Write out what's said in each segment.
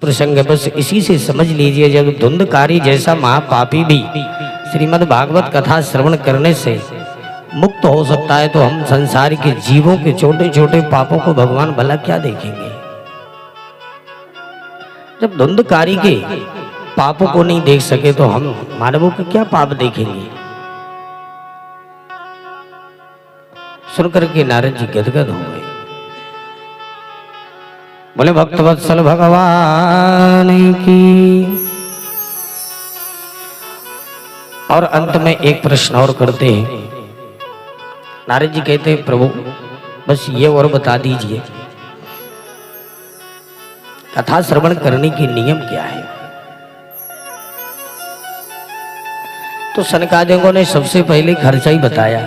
प्रसंग है, बस इसी से समझ लीजिए। जब धुंधकारी जैसा महापापी भी श्रीमद् भागवत कथा श्रवण करने से मुक्त हो सकता है, तो हम संसार के जीवों के छोटे छोटे पापों को भगवान भला क्या देखेंगे। जब धुंधकारी के पापों को नहीं देख सके तो हम मानवों के क्या पाप देखेंगे। सुनकर के नारद जी गदगद हो गए। बोले भक्तवत्सल भगवान की। और अंत में एक प्रश्न और करते हैं। नारद जी कहते हैं प्रभु बस ये और बता दीजिए, कथा श्रवण करने की नियम क्या है। तो सनकादिकों ने सबसे पहले खर्चा ही बताया,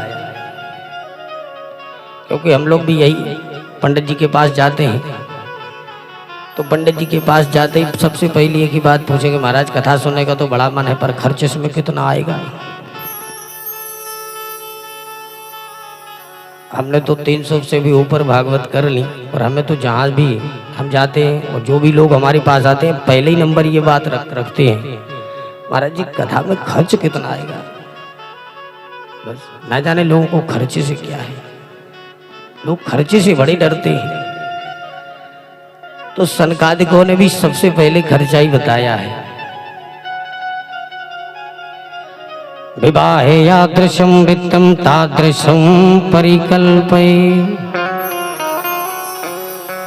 क्योंकि हम लोग भी यही पंडित जी के पास जाते हैं। तो पंडित जी के पास जाते ही सबसे पहले एक ही बात पूछेंगे, महाराज कथा सुनने का तो बड़ा मन है, पर खर्च इसमें कितना आएगा। हमने तो 300 से भी ऊपर भागवत कर ली, और हमें तो जहाँ भी हम जाते हैं और जो भी लोग हमारे पास आते हैं पहले ही नंबर ये बात रखते हैं, महाराज जी कथा में खर्च कितना आएगा। बस ना जाने लोगों को खर्चे से क्या है, लोग खर्चे से बड़े डरते हैं। तो सनकादिकों ने भी सबसे पहले खर्चा ही बताया है। विवाहे यादृशं वित्तं तादृशं परिकल्पये।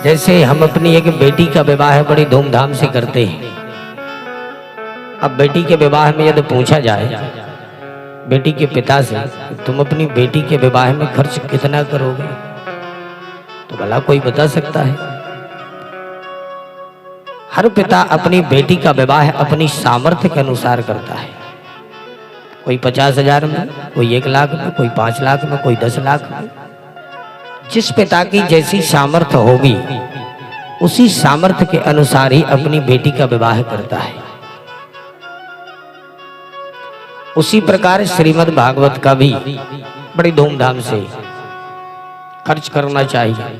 जैसे हम अपनी एक बेटी का विवाह बड़ी धूमधाम से करते हैं। अब बेटी के विवाह में यदि पूछा जाए बेटी के पिता से, तुम अपनी बेटी के विवाह में खर्च कितना करोगे, तो भला कोई बता सकता है। हर पिता अपनी बेटी का विवाह अपनी सामर्थ्य के अनुसार करता है। कोई 50,000 में, कोई 1 लाख में, कोई 5 लाख में, कोई 10 लाख में। जिस पिता की जैसी सामर्थ्य होगी उसी सामर्थ्य के अनुसार ही अपनी बेटी का विवाह करता है। उसी प्रकार श्रीमद् भागवत का भी बड़ी धूमधाम से खर्च करना चाहिए।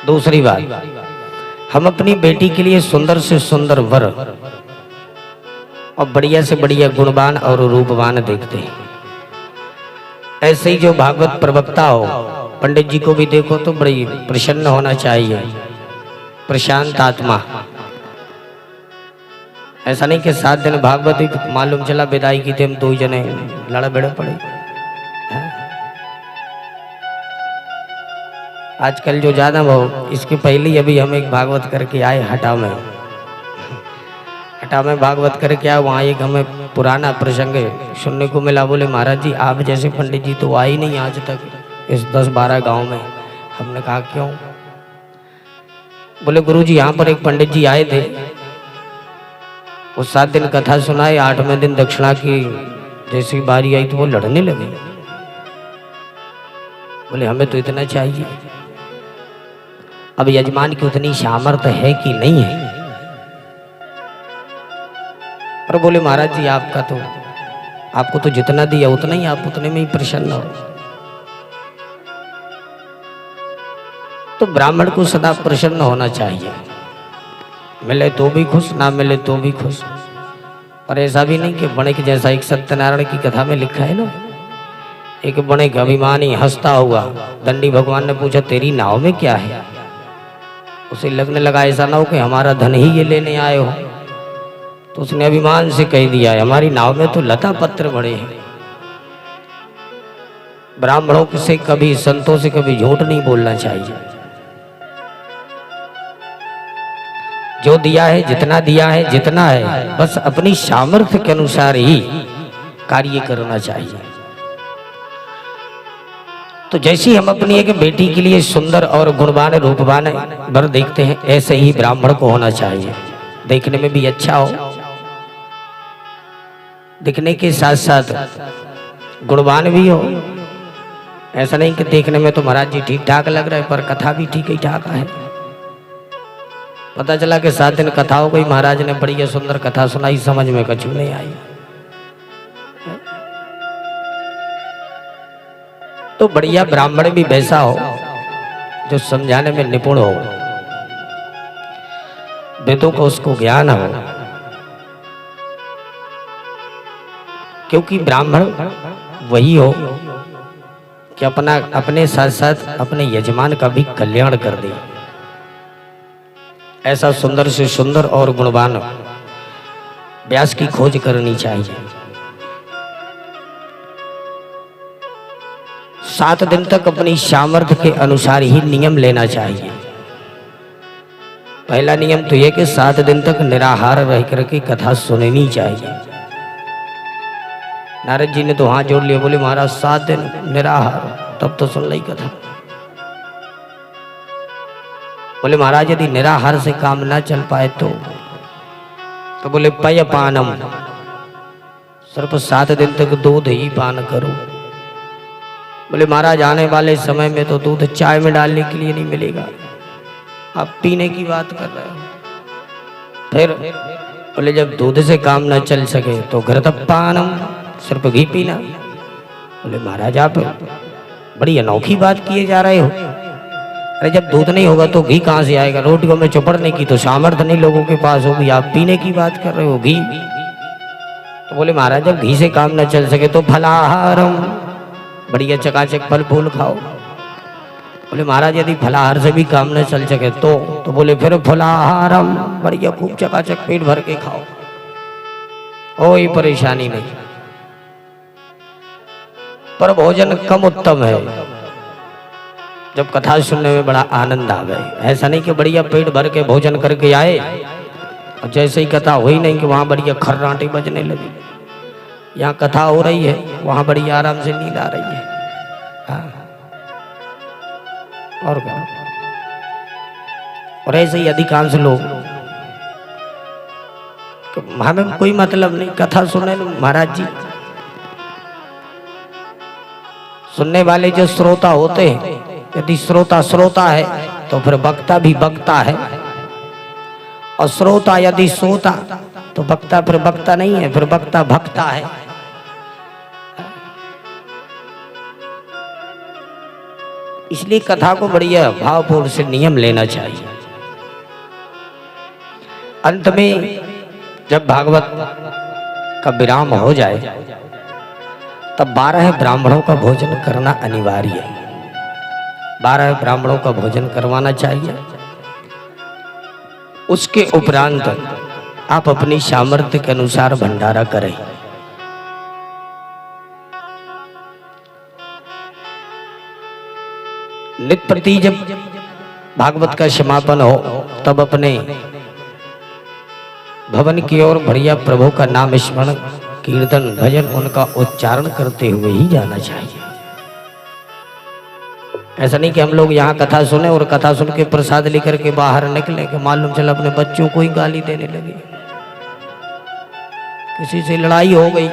दूसरी बात, हम अपनी बेटी के लिए सुंदर से सुंदर वर और बढ़िया से बढ़िया गुणवान और रूपवान देखते हैं। ऐसे ही जो भागवत प्रवक्ता हो, पंडित जी को भी देखो तो बड़ी प्रसन्न होना चाहिए, प्रशांत आत्मा। ऐसा नहीं कि 7 दिन भागवत ही मालूम चला विदाई की थे हम 2 जने लड़ भिड़ पड़े। आजकल जो ज्यादा वो, इसके पहले अभी हम एक भागवत करके आए हटा में भागवत करके आए। वहाँ एक हमें पुराना प्रसंग सुनने को मिला। बोले महाराज जी आप जैसे पंडित जी तो आए ही नहीं आज तक इस 10-12 गांव में। हमने कहा क्यों? बोले गुरु जी यहाँ पर एक पंडित जी आए थे, वो 7 दिन कथा सुनाए, 8वें दिन दक्षिणा की जैसी बारी आई तो वो लड़ने लगे। बोले हमें तो इतना चाहिए। अब यजमान की उतनी सामर्थ्य है कि नहीं है? और बोले महाराज जी आपको तो जितना दिया उतना ही, आप उतने में ही प्रसन्न हो। तो ब्राह्मण को सदा प्रसन्न होना चाहिए, मिले तो भी खुश, ना मिले तो भी खुश। और ऐसा भी नहीं कि बणे के जैसा, एक सत्यनारायण की कथा में लिखा है ना, एक बणे का अभिमानी हंसता हुआ दंडी भगवान ने पूछा तेरी नाव में क्या है? उसे लगने लगा ऐसा ना हो कि हमारा धन ही ये लेने आए हो। तो उसने अभिमान से कह दिया है हमारी नाव में तो लता पत्र बड़े हैं। ब्राह्मणों से कभी, संतों से कभी झूठ नहीं बोलना चाहिए। जो दिया है, जितना दिया है, जितना है, बस अपनी सामर्थ्य के अनुसार ही कार्य करना चाहिए। तो जैसी हम अपनी एक बेटी के लिए सुंदर और गुणवान रूपवान वर देखते हैं, ऐसे ही ब्राह्मण को होना चाहिए। देखने में भी अच्छा हो, दिखने के साथ साथ गुणवान भी हो। ऐसा नहीं कि देखने में तो महाराज जी ठीक ठाक लग रहा है पर कथा भी ठीक ही ठाक है। पता चला कि 7 दिन कथा हो गई, महाराज ने बढ़िया सुंदर कथा सुनाई, समझ में कुछ नहीं आई। तो बढ़िया ब्राह्मण भी वैसा हो जो समझाने में निपुण हो। वेदों का उसको ज्ञान हो, क्योंकि ब्राह्मण वही हो कि अपने साथ साथ अपने यजमान का भी कल्याण कर दे। ऐसा सुंदर से सुंदर और गुणवान व्यास की खोज करनी चाहिए। 7 दिन तक अपनी सामर्थ्य के अनुसार ही नियम लेना चाहिए। पहला नियम तो यह कि 7 दिन तक निराहार रह करके कथा सुननी चाहिए। नारद जी ने तो हाथ जोड़ लिया, बोले महाराज 7 दिन निराहार, तब तो सुन ली कथा। बोले महाराज यदि निराहार से काम ना चल पाए तो बोले पयपानम, सिर्फ 7 दिन तक दूध ही पान करो। बोले महाराज आने वाले समय में तो दूध चाय में डालने के लिए नहीं मिलेगा, आप पीने की बात कर रहे हो। फिर बोले जब दूध से काम न चल सके तो घृतपानम, सिर्फ घी पीना। बोले महाराज आप बड़ी अनोखी बात किए जा रहे हो। अरे जब दूध नहीं होगा तो घी कहाँ से आएगा? रोटियों में चुपड़ने की तो सामर्थ्य नहीं लोगों के पास होगी, आप पीने की बात कर रहे हो घी। तो बोले महाराज जब घी से काम न चल सके तो फलाहारम, बढ़िया चकाचक फल फूल खाओ। बोले महाराज यदि फलाहार से भी काम न चल सके तो बोले फिर फलाहारम, बढ़िया खूब चकाचक पेट भर के खाओ, कोई परेशानी नहीं। पर भोजन कम उत्तम है जब कथा सुनने में बड़ा आनंद आवे। ऐसा नहीं कि बढ़िया पेट भर के भोजन करके आए और जैसे ही कथा हुई नहीं कि वहां बढ़िया खर्राटे बजने लगी। यहाँ कथा हो रही है, वहां बड़ी आराम से नींद आ रही है। हाँ। और क्या? और ऐसे ही अधिकांश लोग, हमें कोई मतलब नहीं कथा सुनने। महाराज जी सुनने वाले जो श्रोता होते हैं, यदि श्रोता है तो फिर वक्ता भी वक्ता है, और श्रोता यदि सोता तो वक्ता फिर वक्ता नहीं है, फिर वक्ता भक्ता है। इसलिए कथा को बढ़िया भावपूर्ण से नियम लेना चाहिए। अंत में जब भागवत का विराम हो जाए तब 12 ब्राह्मणों का भोजन करना अनिवार्य है। 12 ब्राह्मणों का भोजन करवाना चाहिए। उसके उपरांत आप अपनी सामर्थ्य के अनुसार भंडारा करें। नित्य प्रति जब भागवत का समापन हो तब अपने भवन की ओर बढ़िया प्रभु का नाम स्मरण कीर्तन भजन उनका उच्चारण करते हुए ही जाना चाहिए। ऐसा नहीं कि हम लोग यहाँ कथा सुने और कथा सुन के प्रसाद लेकर के बाहर निकले कि मालूम चला अपने बच्चों को ही गाली देने लगे, किसी से लड़ाई हो गई।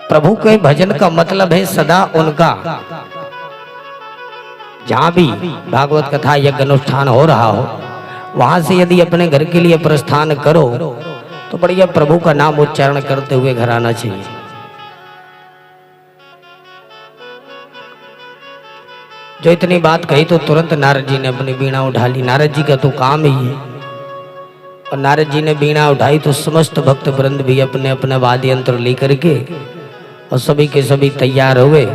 प्रभु के भजन का मतलब है सदा उनका, जहां भी भागवत कथा यज्ञ अनुष्ठान हो रहा हो वहां से यदि अपने घर के लिए प्रस्थान करो तो बढ़िया प्रभु का नाम उच्चारण करते हुए घर आना चाहिए। जो इतनी बात कही तो तुरंत नारद जी ने अपनी बीणा उठा ली। नारद जी का तो काम ही है। और नारद जी ने बीणा उठाई तो समस्त भक्त वृंद भी अपने अपने वाद्य यंत्र लेकर के और सभी के सभी तैयार हुए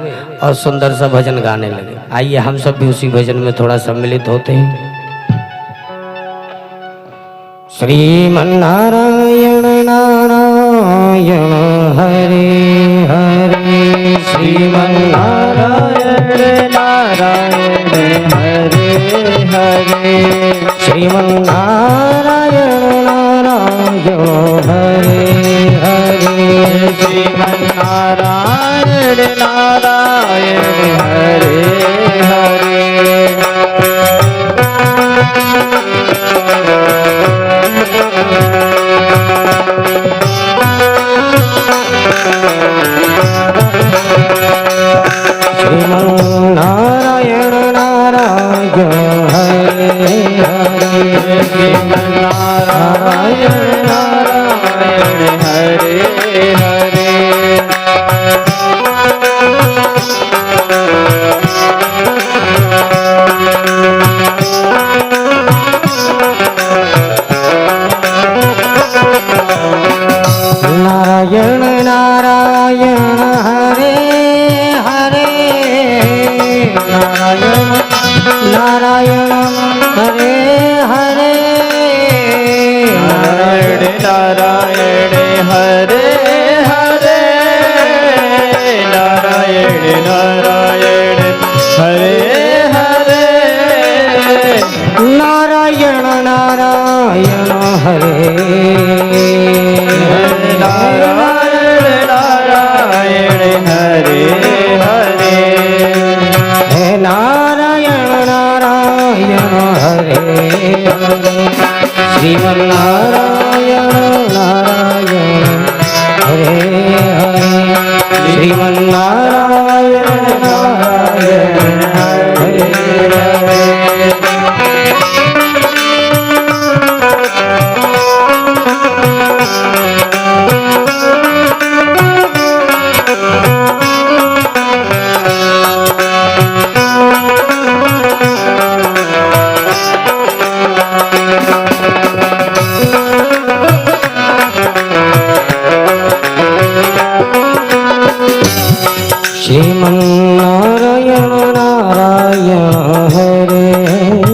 और सुंदर सा भजन गाने लगे। आइए हम सब भी उसी भजन में थोड़ा सम्मिलित होते हैं। श्रीमन्नारायण नारायण हरे हरे, श्रीमन्नारायण नारायण हरे हरे, श्रीमन्नारायण नारायण हरे हरे, श्रीमन्नारायण नारायण हरे हरे। श्रीमन्नारायण नारायण हरे हरे, श्रीमन्नारायण नारायण हरे हरे। हरे हरे नारायण नारायण हरे हरे नारायण नारायण हरे हरे नारायण नारायण हरे नारायण नारायण हरे हरे हे नारायण नारायण हरे हरे श्रीमन्नारायण नारायण हरे हरे श्रीमन्नारायण नारायण हरे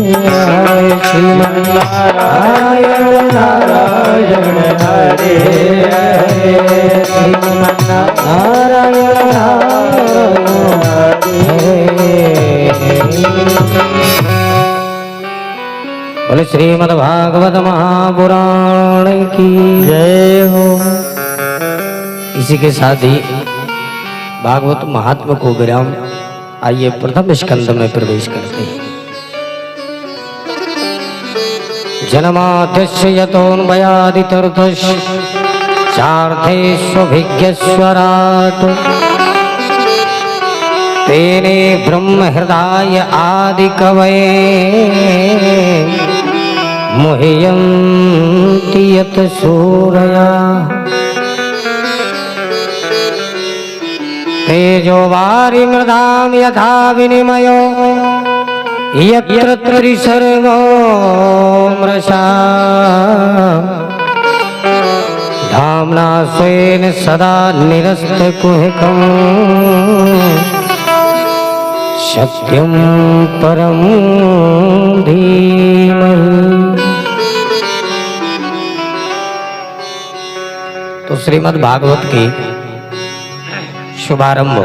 हरे श्रीमन्नारायण नारायण हरे हरे श्रीमन्नारायण नारायण हरे हरे श्रीमन्नारायण बोले श्रीमद्भागवत महापुराण की जय हो। इसी के साथ ही भागवत महात्मा को विराम। आइए प्रथम स्कंद में प्रवेश करते हैं। जन्माद्यस्य यतोन्वयादितर्थस्य चार्थेष्वभिज्ञस्वराट् तेने ब्रह्म हृदय आदि कवये मुह्यन्ति यत् सूरया तेजो वारि मृदाम यथा विनिमयो यत्र त्रिसर्गो मृषा धाम्ना स्वेन सदा निरस्तकुहकम् सत्यं परं धीमहि। तो श्रीमद् भागवत की शुभारंभ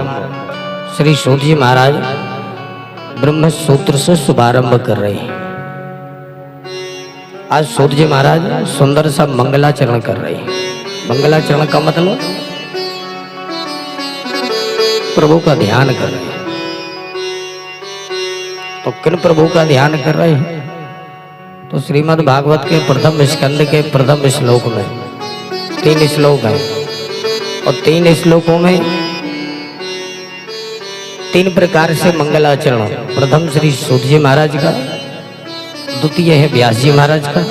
श्री सूत जी महाराज ब्रह्म सूत्र से शुभारंभ कर रहे हैं। आज सूत जी महाराज सुंदर सा मंगलाचरण कर रहे हैं। मंगलाचरण का मतलब प्रभु का ध्यान कर रहे हैं। तो किन प्रभु का ध्यान कर रहे हैं? तो श्रीमद् भागवत के प्रथम स्कंद के प्रथम श्लोक में 3 श्लोक हैं और 3 श्लोकों में 3 प्रकार से मंगलाचरण। प्रथम श्री सूत जी महाराज का, द्वितीय है व्यास जी महाराज का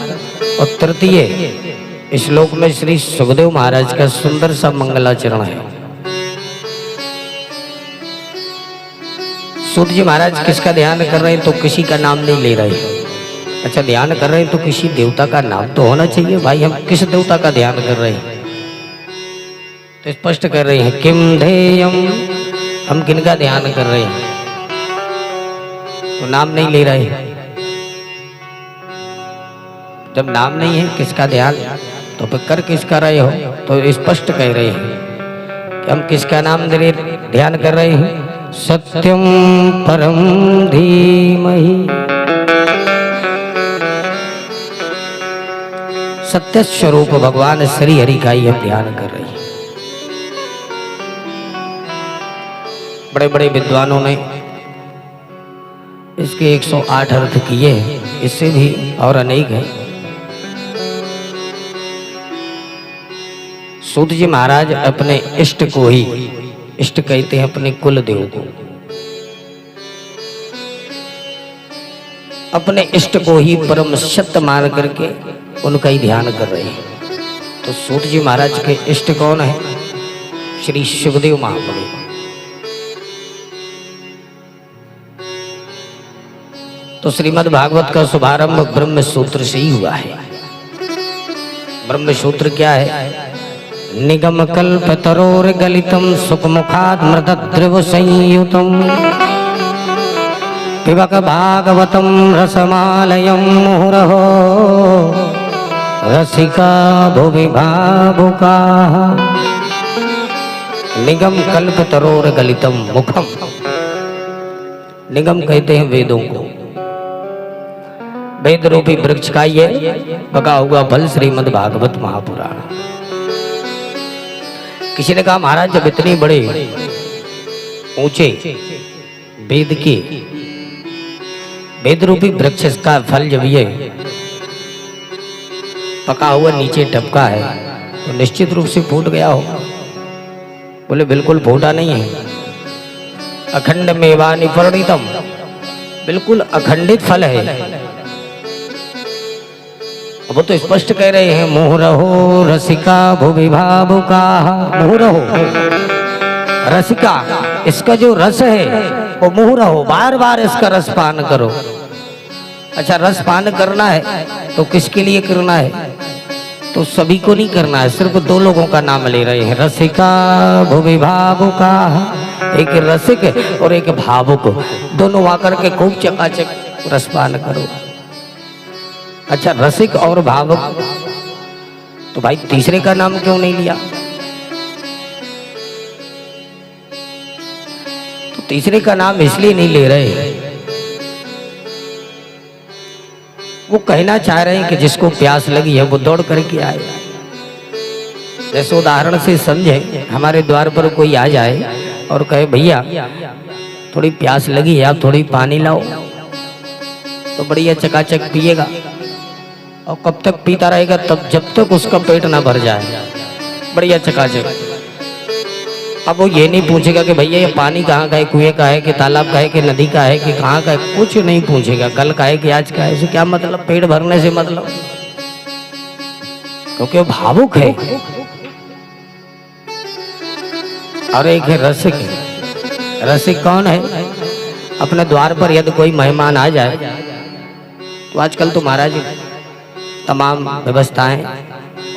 और तृतीय श्लोक में श्री सुखदेव महाराज का सुंदर सा मंगलाचरण है। सूत जी महाराज किसका ध्यान कर रहे हैं? तो किसी का नाम नहीं ले रहे। अच्छा, ध्यान कर रहे हैं तो किसी देवता का नाम तो होना चाहिए भाई। हम किस देवता का ध्यान कर रहे हैं? तो स्पष्ट कर रहे हैं किम ध्येयम, हम किनका ध्यान कर रहे हैं? तो नाम नहीं ले रहे। जब नाम नहीं है किसका ध्यान, तो फिर कर किसका रहे हो? तो स्पष्ट कह रहे हैं कि हम किसका नाम ध्यान कर रहे हैं? सत्यम परम धीमहि। सत्य स्वरूप भगवान श्री हरि का ही हम ध्यान कर रहे हैं। बड़े बड़े विद्वानों ने इसके 108 अर्थ किए, इससे भी और अनेक है। सूत जी महाराज अपने इष्ट को ही, इष्ट कहते हैं अपने कुल देव को, अपने इष्ट को ही परम सत्य मान करके उनका ही ध्यान कर रहे हैं। तो सूत जी महाराज के इष्ट कौन है? श्री सुखदेव महाप्रभु। तो श्रीमद् भागवत का शुभारंभ ब्रह्म सूत्र से ही हुआ है। ब्रह्म सूत्र क्या है? निगम कल्प तरोर गलितम सुखमुखाद मृतद्रव संयुतम पिबक भागवतं रसमालयं मुहुरहो रसिका भुवि भावुकाः निगम कल्प तरोर गलितम मुखम। निगम कहते हैं वेदों को। वेद रूपी वृक्ष का ये पका हुआ फल श्रीमद् भागवत महापुराण। किसी ने कहा महाराज जब इतने बड़े ऊंचे वेद के वेद रूपी वृक्ष का फल जब ये पका हुआ नीचे टपका है तो निश्चित रूप से फूट गया होगा। बोले बिल्कुल फूटा नहीं है, अखंड मेवा निपर्णितम, बिल्कुल अखंडित फल है। वो तो स्पष्ट कह रहे हैं मुहुरहो रसिका भुवि भावुकाः। मुहुरहो रसिका, इसका जो रस है वो मुहुरहो, बार बार इसका रस पान करो। अच्छा रस पान करना है तो किसके लिए करना है? तो सभी को नहीं करना है, सिर्फ दो लोगों का नाम ले रहे हैं, रसिका भुवि भावुकाः। एक रसिक और एक भावुक, दोनों आकर के खूब चकाचक रसपान करो। अच्छा रसिक और भावुक, तो भाई तीसरे का नाम क्यों नहीं लिया? तो तीसरे का नाम इसलिए नहीं ले रहे, वो कहना चाह रहे हैं कि जिसको प्यास लगी है वो दौड़ करके आए। जैसे उदाहरण से समझे, हमारे द्वार पर कोई आ जाए और कहे भैया थोड़ी प्यास लगी है आप थोड़ी पानी लाओ, तो बढ़िया चकाचक पिएगा और कब तक पीता रहेगा? तब जब तक उसका पेट ना भर जाए, बढ़िया चकाचक। अब वो ये नहीं पूछेगा कि भैया ये पानी कहाँ का है, कुएं का है कि तालाब का है कि नदी का है कि कहाँ का है, कुछ नहीं पूछेगा। कल का है कि आज का है, इससे क्या मतलब? पेट भरने से मतलब, क्योंकि वो भावुक है। और एक है रसिक। रसिक कौन है? अपने द्वार पर यदि कोई मेहमान आ जाए, तो आजकल तो महाराज तमाम व्यवस्थाएं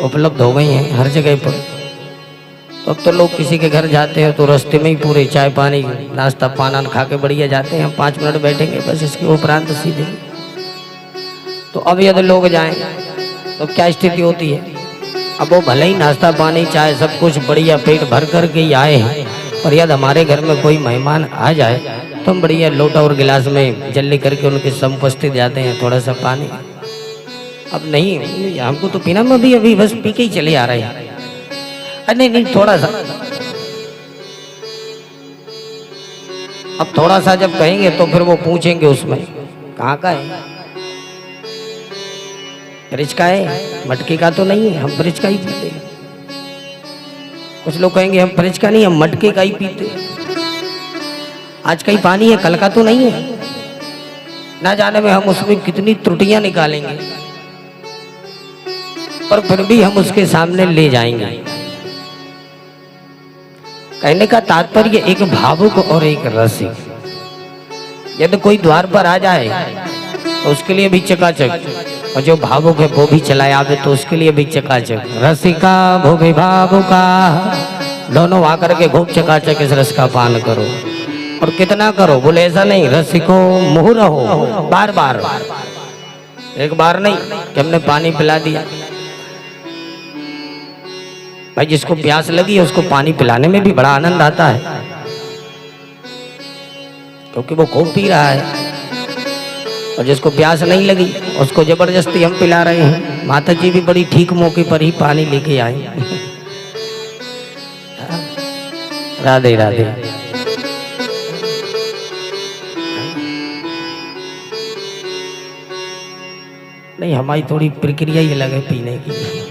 उपलब्ध हो गई हैं हर जगह पर। तो अब तो लोग किसी के घर जाते हैं तो रास्ते में ही पूरे चाय पानी नाश्ता पान खा के बढ़िया जाते हैं, 5 मिनट बैठेंगे बस, इसके उपरांत सीधे। तो अब यदि लोग जाएं तो क्या स्थिति होती है? अब वो भले ही नाश्ता पानी चाय सब कुछ बढ़िया पेट भर कर के ही आए हैं, पर यदि हमारे घर में कोई मेहमान आ जाए तो हम बढ़िया लोटा और गिलास में जल्दी करके उनके समुपस्थित जाते हैं, थोड़ा सा पानी। अब नहीं, हमको तो पीना में भी अभी बस पी के ही चले आ रहे हैं। नहीं नहीं थोड़ा सा, अब थोड़ा सा जब कहेंगे तो फिर वो पूछेंगे उसमें कहाँ का है, फ्रिज का है, मटके का तो नहीं है, हम फ्रिज का ही पीते हैं। कुछ लोग कहेंगे हम फ्रिज का नहीं, हम मटके का ही पीते हैं। आज का ही पानी है, कल का तो नहीं है। ना जाने में हम उसमें कितनी त्रुटियां निकालेंगे, पर फिर भी हम उसके सामने ले जाएंगे। कहने का तात्पर्य एक भावुक और एक रसिक। यदि कोई द्वार पर आ जाए तो उसके लिए भी चकाचक, और जो भावुक है वो भी चलाए आवे तो उसके लिए भी चकाचक। रसिका भुवि भावुका, दोनों आकर के खूब चकाचक इस रस का पान करो। और कितना करो? बोले ऐसा नहीं, रसिको मुहुरहो, बार बार, एक बार नहीं कि हमने पानी पिला दिया। भाई जिसको प्यास लगी है उसको पानी पिलाने में भी बड़ा आनंद आता है, क्योंकि वो खूब पी रहा है। और जिसको प्यास नहीं लगी उसको जबरदस्ती हम पिला रहे हैं। माता जी भी बड़ी ठीक मौके पर ही पानी लेके आई। राधे राधे। नहीं, हमारी थोड़ी प्रक्रिया ही अलग है पीने की।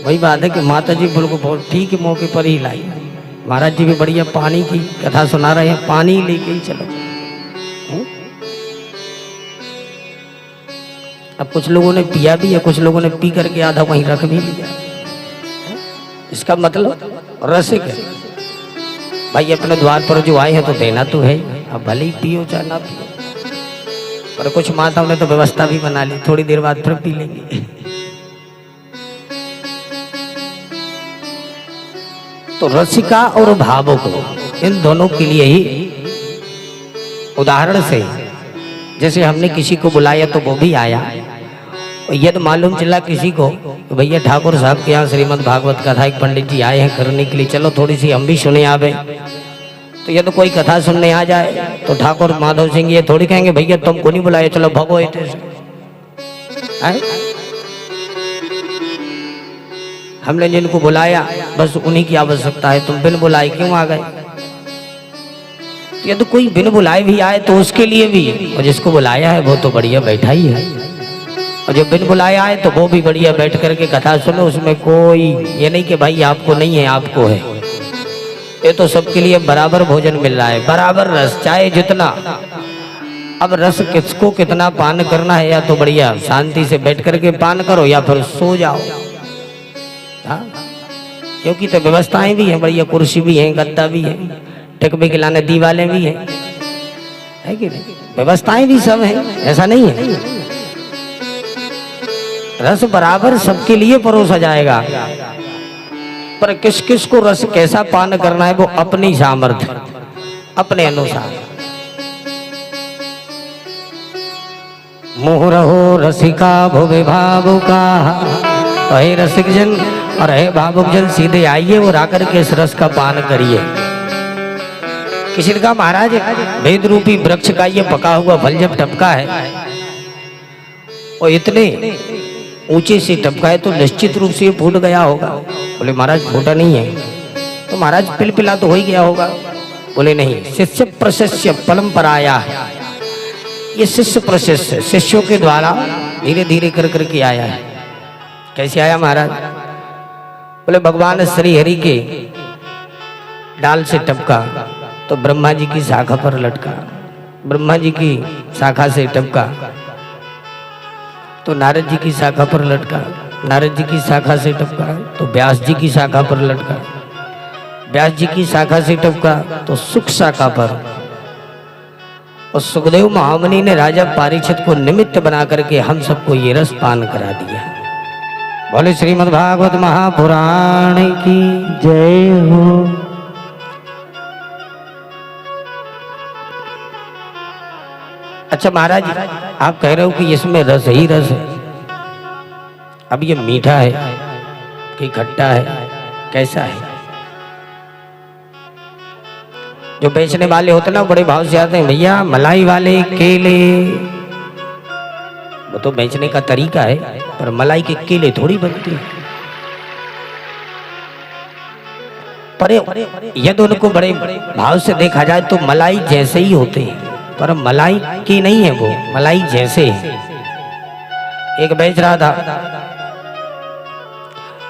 वही बात है कि माता जी बिल्कुल बहुत ठीक मौके पर ही लाई। महाराज जी भी बढ़िया पानी की कथा सुना रहे हैं, पानी लेके ही चलो। अब कुछ लोगों ने पिया भी है, कुछ लोगों ने पी करके आधा वहीं रख भी लिया। इसका मतलब रसिक है। भाई अपने द्वार पर जो आए हैं तो देना तो है, अब भले ही पियो चाहे ना पियो। पर कुछ माताओं ने तो व्यवस्था भी बना ली, थोड़ी देर बाद फिर पी लेंगे। तो रसिका और भावुक इन दोनों के लिए ही उदाहरण से, जैसे हमने किसी को बुलाया तो वो भी आया, और यदि मालूम चला किसी को भैया ठाकुर साहब के यहाँ श्रीमद् भागवत कथा एक पंडित जी आए हैं करने के लिए, चलो थोड़ी सी हम भी सुने आवे। तो यदि कोई कथा सुनने आ जाए तो ठाकुर माधव सिंह ये थोड़ी कहेंगे भैया तुमको नहीं बुलाया, चलो भगो इतने से। हमने जिनको बुलाया बस उन्हीं की आवश्यकता है, तुम बिन बुलाए क्यों आ गए। तो यदि कोई बिन बुलाए भी आए तो उसके लिए भी, और जिसको बुलाया है वो तो बढ़िया बैठा ही है, और जो बिन बुलाए आए तो वो भी बढ़िया बैठ करके कथा सुनो। उसमें कोई ये नहीं कि भाई आपको नहीं है आपको है, ये तो सबके लिए बराबर भोजन मिल रहा है, बराबर रस, चाहे जितना। अब रस किसको कितना पान करना है, या तो बढ़िया शांति से बैठ करके पान करो या फिर सो जाओ। हाँ? क्योंकि तो व्यवस्थाएं भी हैं, बढ़िया कुर्सी भी है, गद्दा भी है, टिकबे खिलाने दीवाले भी है कि नहीं, व्यवस्थाएं भी सब है, ऐसा नहीं है। रस बराबर सबके लिए परोसा जाएगा, पर किस किस को रस कैसा पान करना है वो अपनी सामर्थ्य, अपने अनुसार। मोह रहो रसिका भुवे भावुका, हे रसिक जन और हे भावुक जन सीधे आइए और आकर के इस रस का पान करिए। किसी ने कहा महाराज वेद रूपी वृक्ष का ये पका हुआ फल जब टपका है और इतने ऊंचे से टपका है तो निश्चित रूप से ये फूट गया होगा। बोले महाराज फूटा नहीं है। तो महाराज पिलपिला तो हो ही गया होगा। बोले नहीं, शिष्य प्रशिष्य परंपराया है, ये शिष्य प्रशिष्य शिष्यों के द्वारा धीरे धीरे कर करके आया है। कैसे आया महाराज? बोले भगवान श्री हरि के डाल से टपका तो ब्रह्मा जी की शाखा पर लटका, ब्रह्मा जी की शाखा से टपका तो नारद जी की शाखा पर लटका, नारद जी की शाखा से टपका तो व्यास जी की शाखा पर लटका, व्यास जी की शाखा से टपका तो सुख शाखा पर, और सुखदेव महामुनि ने राजा परीक्षित को निमित्त बना करके हम सबको ये रस पान करा दिया। बोले श्रीमद् भागवत महापुराण की जय हो। अच्छा महाराज आप कह रहे हो कि इसमें रस ही रस है, अब ये मीठा है कि खट्टा है, कैसा है? जो बेचने वाले होते ना बड़े भाव से आते हैं, भैया मलाई वाले केले, वो तो बेचने का तरीका है, पर मलाई के केले थोड़ी बनती है। पर यदि उनको बड़े भाव से देखा जाए तो मलाई जैसे ही होते हैं, पर मलाई की नहीं है, वो मलाई जैसे है। एक बेच रहा था,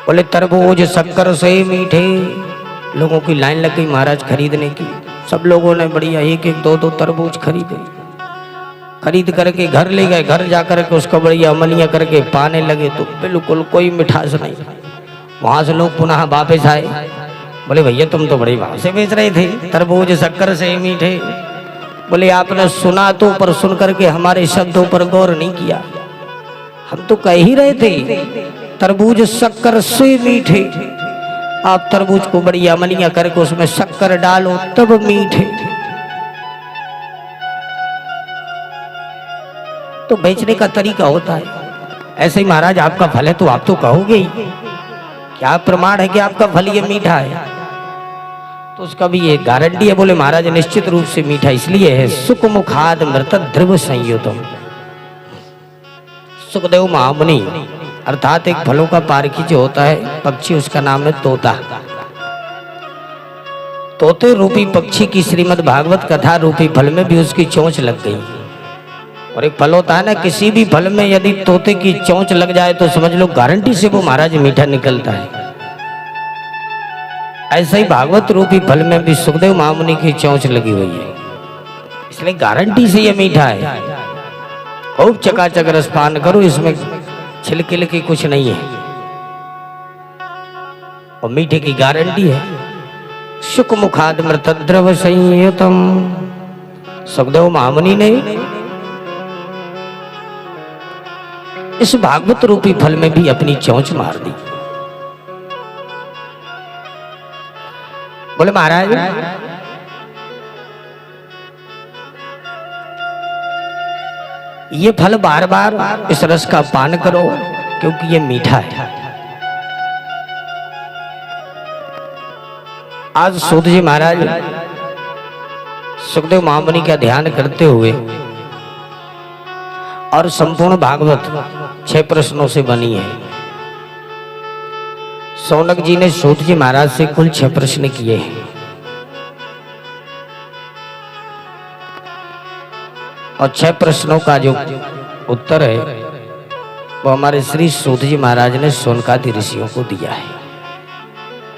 बोले तरबूज शक्कर से मीठे, लोगों की लाइन लग गई महाराज खरीदने की। सब लोगों ने बढ़िया एक एक दो दो तरबूज खरीदे, खरीद करके घर ले गए। घर जा करके उसको बढ़िया अमलियां करके पाने लगे तो बिल्कुल कोई मिठास नहीं। वहां से लोग पुनः वापस आए, बोले भैया तुम तो बड़े भाव से बेच रहे थे, तरबूज शक्कर से मीठे। बोले आपने सुना तो, पर सुन करके हमारे शब्दों पर गौर नहीं किया। हम तो कह ही रहे थे तरबूज शक्कर से मीठे, आप तरबूज को बढ़िया अमलियां करके उसमें शक्कर डालो तब मीठे। तो बेचने का तरीका होता है। ऐसे ही महाराज आपका फल है तो आप तो कहोगे ही, क्या प्रमाण है कि आपका फल ये मीठा है? तो उसका भी ये गारंटी है। बोले महाराज निश्चित रूप से मीठा इसलिए है, सुख मुखाद मृत ध्रुव संयुतम। सुखदेव महामुनि अर्थात एक फलों का पारखी जो होता है पक्षी, उसका नाम है तोता। तोते रूपी पक्षी की श्रीमद् भागवत कथा रूपी फल में भी उसकी चोंच लग गई। और एक फल होता है ना, किसी भी फल में यदि तोते की चोंच लग जाए तो समझ लो गारंटी से वो महाराज मीठा निकलता है। ऐसा ही भागवत रूपी फल में भी सुखदेव महामुनि की चोंच लगी हुई है, इसलिए गारंटी से ये मीठा है। खूब चकाचक रस पान करो, इसमें छिलके की कुछ नहीं है और मीठे की गारंटी है। सुख मुखाद मृत द्रव संयुतम। सुखदेव महामुनि ने इस भागवत रूपी फल में भी अपनी चोंच मार दी। बोले महाराज ये फल बार बार इस रस का पान करो क्योंकि ये मीठा है। आज सूत जी महाराज सुखदेव महामुनि का ध्यान करते हुए और संपूर्ण भागवत 6 प्रश्नों से बनी है। शौनक जी ने सूत जी महाराज से कुल 6 प्रश्न किए हैं और 6 प्रश्नों का जो उत्तर है वो हमारे श्री सूत जी महाराज ने शौनकादि ऋषियों को दिया है।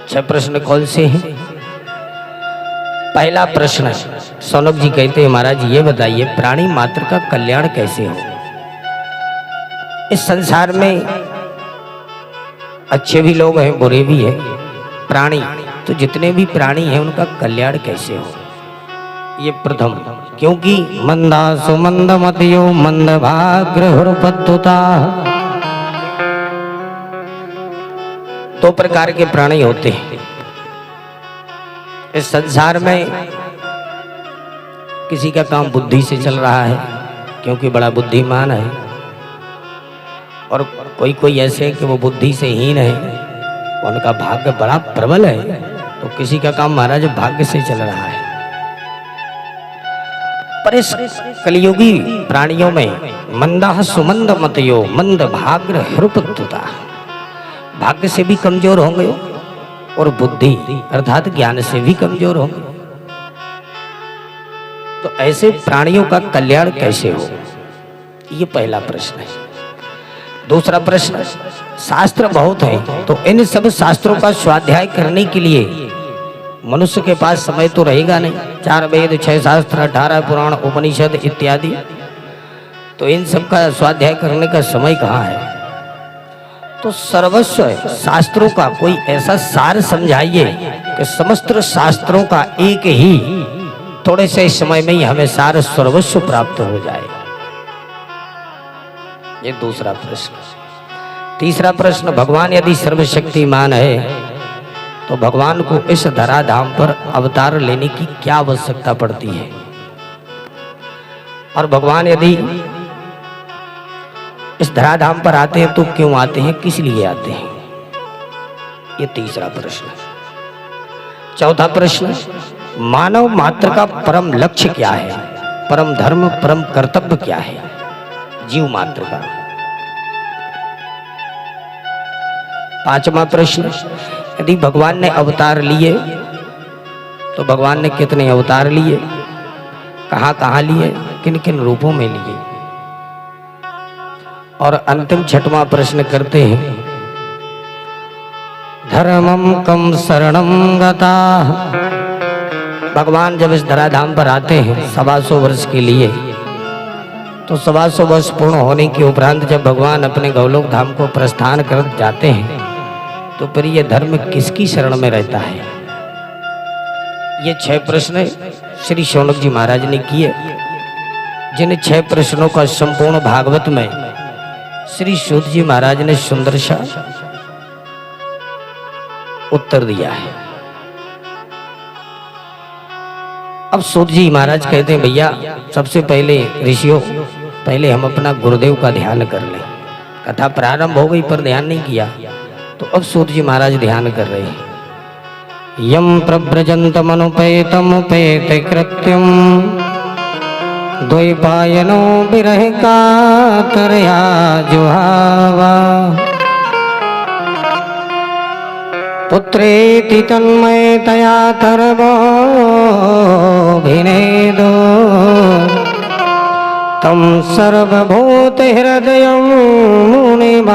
6 प्रश्न कौन से हैं? पहला प्रश्न शौनक जी कहते हैं महाराज ये बताइए प्राणी मात्र का कल्याण कैसे हो। इस संसार में अच्छे भी लोग हैं बुरे भी हैं, प्राणी तो जितने भी प्राणी हैं उनका कल्याण कैसे हो, ये प्रथम। क्योंकि मंदासु मंदमतियो मंदभाग्रहुर्पद्युता 2 प्रकार के प्राणी होते हैं इस संसार में। किसी का काम बुद्धि से चल रहा है क्योंकि बड़ा बुद्धिमान है, और कोई कोई ऐसे कि वो बुद्धि से हीन है, उनका भाग्य बड़ा प्रबल है, तो किसी का काम महाराज भाग्य से चल रहा है। पर इस कलियुगी प्राणियों में मंदा सुमंद मतयो मंद भाग्य हृपद्युता, भाग्य से भी कमजोर होंगे और बुद्धि अर्थात ज्ञान से भी कमजोर होंगे। तो ऐसे प्राणियों का कल्याण कैसे हो, ये पहला प्रश्न है। दूसरा प्रश्न शास्त्र बहुत है तो इन सब शास्त्रों का स्वाध्याय करने के लिए मनुष्य के पास समय तो रहेगा नहीं। 4 वेद 6 शास्त्र 18 पुराण उपनिषद इत्यादि, तो इन सब का स्वाध्याय करने का समय कहाँ है। तो सर्वस्व शास्त्रों का कोई ऐसा सार समझाइए कि समस्त शास्त्रों का एक ही थोड़े से समय में ही हमें सार सर्वस्व प्राप्त हो जाए। ये दूसरा प्रश्न। तीसरा प्रश्न भगवान यदि सर्वशक्तिमान है तो भगवान को इस धराधाम पर अवतार लेने की क्या आवश्यकता पड़ती है, और भगवान यदि इस धराधाम पर आते हैं तो क्यों आते हैं, किस लिए आते हैं, ये तीसरा प्रश्न। चौथा प्रश्न मानव मात्र का परम लक्ष्य क्या है, परम धर्म परम कर्तव्य क्या है जीव मात्र का। पांचवा प्रश्न यदि भगवान ने अवतार लिए तो भगवान ने कितने अवतार लिए, कहाँ कहाँ लिए, किन किन रूपों में लिए। और अंतिम 6वां प्रश्न करते हैं धर्मम कम शरणम गता। भगवान जब इस धराधाम पर आते हैं 125 वर्ष के लिए, तो 125 वर्ष पूर्ण होने के उपरांत जब भगवान अपने गौलोक धाम को प्रस्थान कर जाते हैं तो फिर ये धर्म किसकी शरण में रहता है। ये 6 प्रश्न श्री शौनक जी महाराज ने किए, जिन 6 प्रश्नों का संपूर्ण भागवत में श्री सूत जी महाराज ने सुंदर सा उत्तर दिया है। अब सूत जी महाराज कहते हैं भैया सबसे पहले ऋषियों पहले हम अपना गुरुदेव का ध्यान कर लें। कथा प्रारंभ हो गई पर ध्यान नहीं किया, तो अब सूत जी महाराज ध्यान कर रहे हैं। यम प्रव्रजन्तमनुपेतमुपेत कृत्यम द्वैपायनो विरह कातरया जुहावा पुत्रेति तन्मयतया तर्वो भिनेदो तम सर्वभूत हृदयं मुनिमानतोस्मि।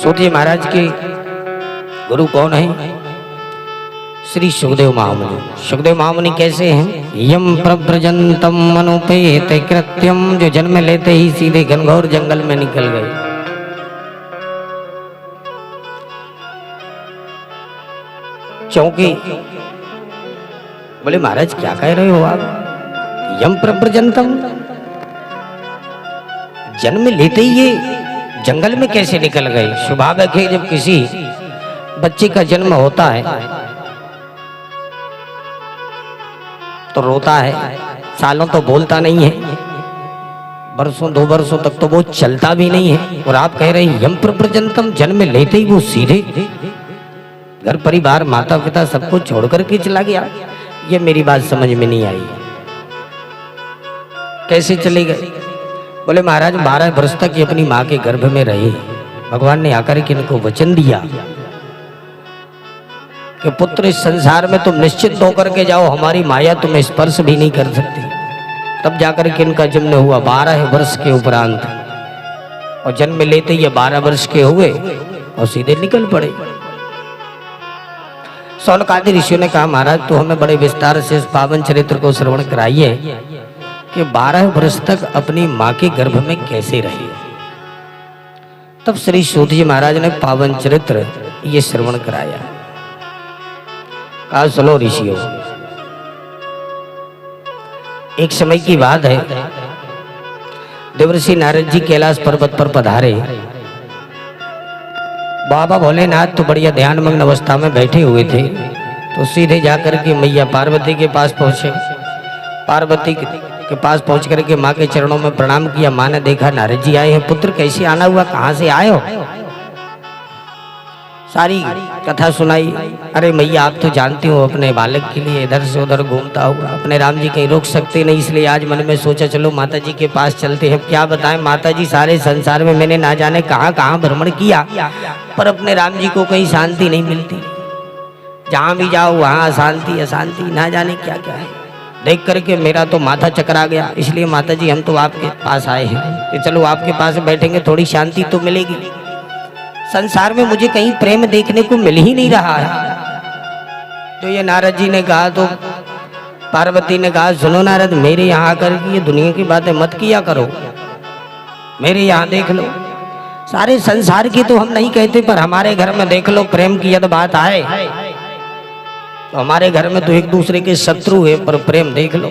सूत जी महाराज के गुरु कौन है? श्री सुखदेव महामुनि। सुखदेव महामुनि कैसे हैं? यम प्रव्रजन्तम अनुपेत कृत्यम, जो जन्म लेते ही सीधे घनघोर जंगल में निकल गए। क्योंकि बोले महाराज क्या कह रहे हो आप, यम प्रव्रजन्तम, जन्म लेते ही ये जंगल में कैसे निकल गए? स्वाभाविक है जब किसी बच्चे का जन्म होता है तो रोता है, सालों तो बोलता नहीं है, बरसों 2 वर्षों तक तो वो चलता भी नहीं है। और आप कह रहे हैं यम प्रजनतम, जन्म लेते ही वो सीधे घर परिवार माता पिता सबको छोड़ करके चला गया। ये मेरी बात समझ में नहीं आई। कैसे चले गए? बोले महाराज 12 वर्ष तक ये अपनी माँ के गर्भ में रहे। भगवान ने आकर के इनको वचन दिया कि पुत्र इस संसार में तुम निश्चित होकर के जाओ, हमारी माया तुम्हें स्पर्श भी नहीं कर सकती। तब जाकर के इनका जन्म हुआ 12 वर्ष के उपरांत। और जन्म लेते ही 12 वर्ष के हुए और सीधे निकल पड़े। शौनकादि ऋषियों ने कहा महाराज तो हमें बड़े विस्तार से इस पावन चरित्र को श्रवण कराइए कि 12 वर्ष तक अपनी माँ के गर्भ में कैसे रहे। तब श्री सूत जी महाराज ने पावन चरित्र ये श्रवण कराया। कहा सुनो ऋषियों, एक समय की बात है, देवर्षि नारद जी कैलाश पर्वत पर पधारे। बाबा भोलेनाथ तो बढ़िया ध्यानमग्न अवस्था में बैठे हुए थे, तो सीधे जाकर के मैया पार्वती के पास पहुंचे। पार्वती के पास पहुंच करके माँ के चरणों में प्रणाम किया। माँ ने देखा नारद जी आए हैं, पुत्र कैसे आना हुआ, कहाँ से आए हो? सारी कथा सुनाई। अरे मैया आप तो जानती हो अपने बालक के लिए इधर से उधर घूमता हुआ, अपने राम जी कहीं रोक सकते नहीं, इसलिए आज मन में सोचा चलो माता जी के पास चलते हैं। क्या बताएं माता जी, सारे संसार में मैंने ना जाने कहाँ कहाँ भ्रमण किया, पर अपने राम जी को कहीं शांति नहीं मिलती। जहाँ भी जाओ वहाँ अशांति अशांति, ना जाने क्या क्या है। देख करके मेरा तो माथा चकरा गया। इसलिए माता जी हम तो आपके पास आए हैं कि चलो आपके पास बैठेंगे, थोड़ी शांति तो मिलेगी। संसार में मुझे कहीं प्रेम देखने को मिल ही नहीं रहा है। तो ये नारद जी ने कहा तो पार्वती ने कहा सुनो नारद, मेरे यहाँ आकर ये दुनिया की बातें मत किया करो, मेरे यहाँ देख लो। सारे संसार की तो हम नहीं कहते, पर हमारे घर में देख लो, प्रेम की यदि बात आए तो हमारे घर में तो एक दूसरे के शत्रु है, पर प्रेम देख लो,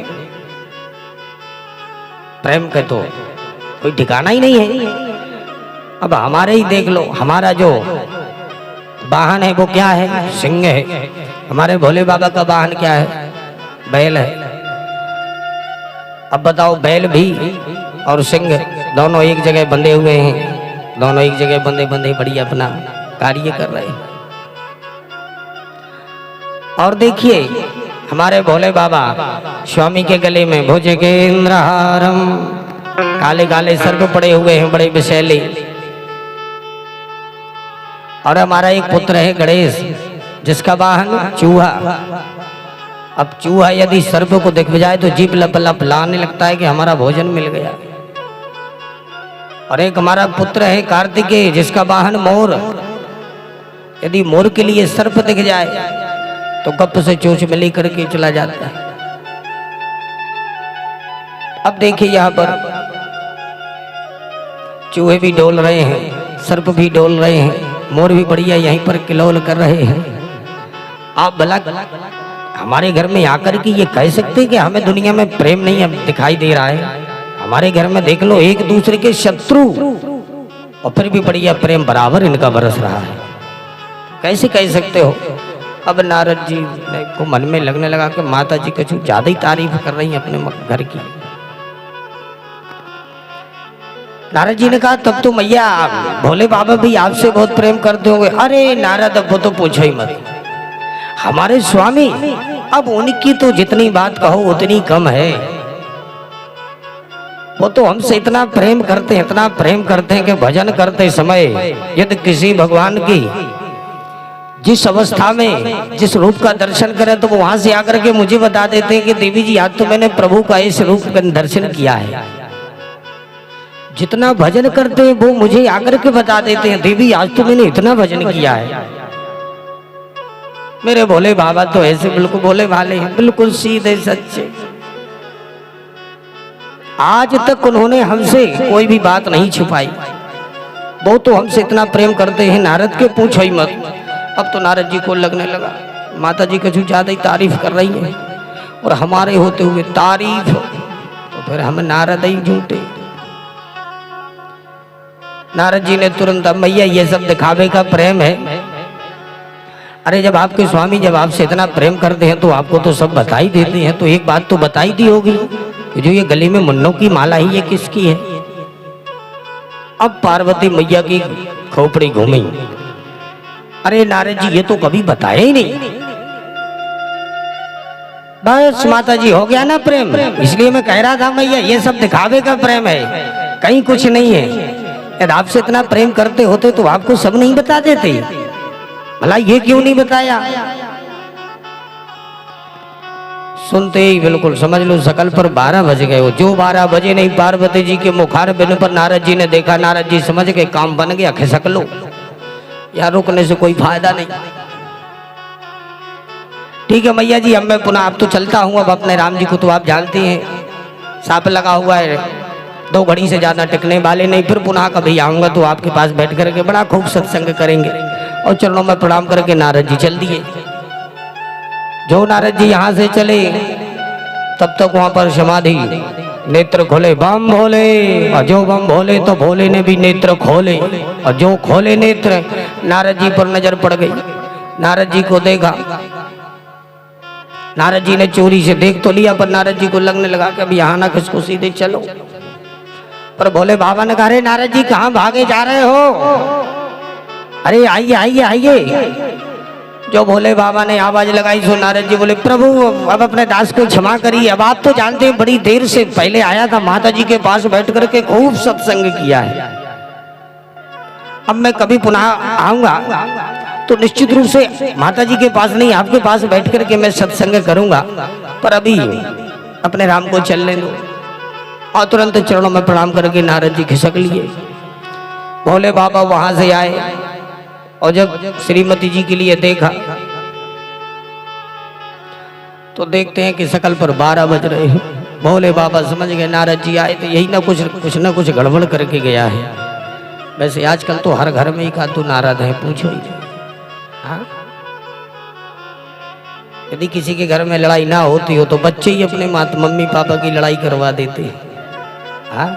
प्रेम का तो कोई ठिकाना ही नहीं है। अब हमारे ही देख लो, हमारा जो वाहन है वो क्या है? सिंह है। हमारे भोले बाबा का वाहन क्या है? बैल है। अब बताओ, बैल भी और सिंह दोनों एक जगह बंधे हुए हैं, दोनों एक जगह बंधे बंधे बढ़िया अपना कार्य कर रहे हैं। और देखिए हमारे भोले बाबा स्वामी के गले में भुजगेंद्रहारम, काले काले सर्प पड़े हुए हैं, बड़े विषैले। और हमारा एक पुत्र है गणेश, जिसका वाहन चूहा। अब चूहा यदि सर्प को दिख जाए तो जीभ लप लप लाने लगता है कि हमारा भोजन मिल गया। और एक हमारा पुत्र है कार्तिकेय, जिसका वाहन मोर। यदि मोर के लिए सर्प दिख जाए तो गप से चोंच में लेकर के चला जाता है। अब देखिए यहाँ पर चूहे भी डोल रहे हैं, सर्प भी डोल रहे हैं, मोर भी बढ़िया यहीं पर किलोल कर रहे हैं। आप भला हमारे घर में आकर के ये कह सकते हैं कि हमें दुनिया में प्रेम नहीं दिखाई दे रहा है? हमारे घर में देख लो एक दूसरे के शत्रु, और फिर भी बढ़िया प्रेम बराबर इनका बरस रहा है। कैसे कह सकते हो? अब नारद जी को मन में लगने लगा कि माता जी कुछ ज्यादा ही तारीफ कर रही हैं अपने घर की। नारद जी ने कहा तब तो मैया भोले बाबा भी आपसे बहुत प्रेम करते होंगे। अरे नारद अब वो तो पूछो ही मत, हमारे स्वामी, अब उनकी तो जितनी बात कहो उतनी कम है। वो तो हमसे इतना प्रेम करते हैं, इतना प्रेम करते हैं कि भजन करते समय यदि किसी भगवान की जिस अवस्था में जिस रूप का दर्शन करें तो वो वहां से आकर के मुझे बता देते हैं कि देवी जी आज तो मैंने प्रभु का इस रूप का दर्शन किया है। जितना भजन करते हैं वो मुझे आकर के बता देते हैं देवी आज तो मैंने इतना भजन किया है। मेरे भोले बाबा तो ऐसे बिल्कुल भोले भाले हैं, बिल्कुल सीधे सच्चे। आज तक उन्होंने हमसे कोई भी बात नहीं छुपाई। वो तो हमसे इतना प्रेम करते हैं नारद के पूछो ही मत। अब तो नारद जी को लगने लगा माता जी कुछ ज्यादा ही तारीफ कर रही है, और हमारे होते हुए तारीफ तो फिर हम नारद ही झूठे। नारद जी ने तुरंत, अब मैया ये सब दिखावे का प्रेम है। अरे जब आपके स्वामी जब आपसे इतना प्रेम करते हैं तो आपको तो सब बता ही देते हैं, तो एक बात तो बताई दी होगी कि जो ये गले में मुन्नों की माला ही ये किसकी है। अब पार्वती मैया की खोपड़ी घूमी, अरे नारद जी ये तो कभी बताया ही नहीं। बस माता जी हो गया ना प्रेम, इसलिए मैं कह रहा था मैया ये सब दिखावे का प्रेम है, कहीं कुछ नहीं है। यदि आपसे इतना प्रेम करते होते तो आपको सब नहीं बता देते, भला ये क्यों नहीं बताया। सुनते ही बिल्कुल समझ लो सकल पर 12 बज गए हो। जो 12 बजे नहीं, पार्वती जी के मुखार बिन पर नारद जी ने देखा, नारद जी समझ गए काम बन गया, खिसक लो, यार रुकने से कोई फायदा नहीं। ठीक है मैया जी, अब मैं पुनः, अब तो चलता हूँ, अब अपने राम जी को तो आप जानते हैं सांप लगा हुआ है, 2 घड़ी से ज्यादा टिकने वाले नहीं। फिर पुनः कभी आऊंगा तो आपके पास बैठ करके बड़ा खूब सत्संग करेंगे। और चरणों में प्रणाम करके नारद जी चल दिए। जो नारद जी यहाँ से चले तब तक वहां पर समाधि, नेत्र खोले बम भोले, और जो बम भोले तो भोले ने भी नेत्र खोले, और जो खोले नेत्र नारद जी पर नजर पड़ गई। नारद जी को देखा, नारद जी ने चोरी से देख तो लिया, पर नारद जी को लगने लगा कि अभी यहाँ ना किसको, सीधे चलो। पर भोले बाबा ने कहा, अरे नारद जी कहाँ भागे जा रहे हो, अरे आइए आइए आइए। जो भोले बाबा ने आवाज लगाई सो नारद जी बोले, प्रभु अब अपने दास को क्षमा करिए, अब आप तो जानते हैं बड़ी देर से पहले आया था, माता जी के पास बैठ करके खूब सत्संग किया है। अब मैं कभी पुनः आऊंगा तो निश्चित रूप से माता जी के पास नहीं, आपके पास बैठ करके मैं सत्संग करूंगा, पर अभी अपने राम को चलने दो। और तुरंत चरणों में प्रणाम करके नारद जी खिसक लिए। भोले बाबा वहां से आए और जब श्रीमती जी के लिए देखा तो देखते हैं कि सकल पर 12 बज रहे हैं। भोले बाबा समझ गए नारद जी आए तो यही ना कुछ गड़बड़ करके गया है। वैसे आजकल तो हर घर में ही का तो नारद है, पूछो ही। हाँ? यदि किसी के घर में लड़ाई ना होती हो तो बच्चे ही अपने मम्मी पापा की लड़ाई करवा देते हैं। हाँ?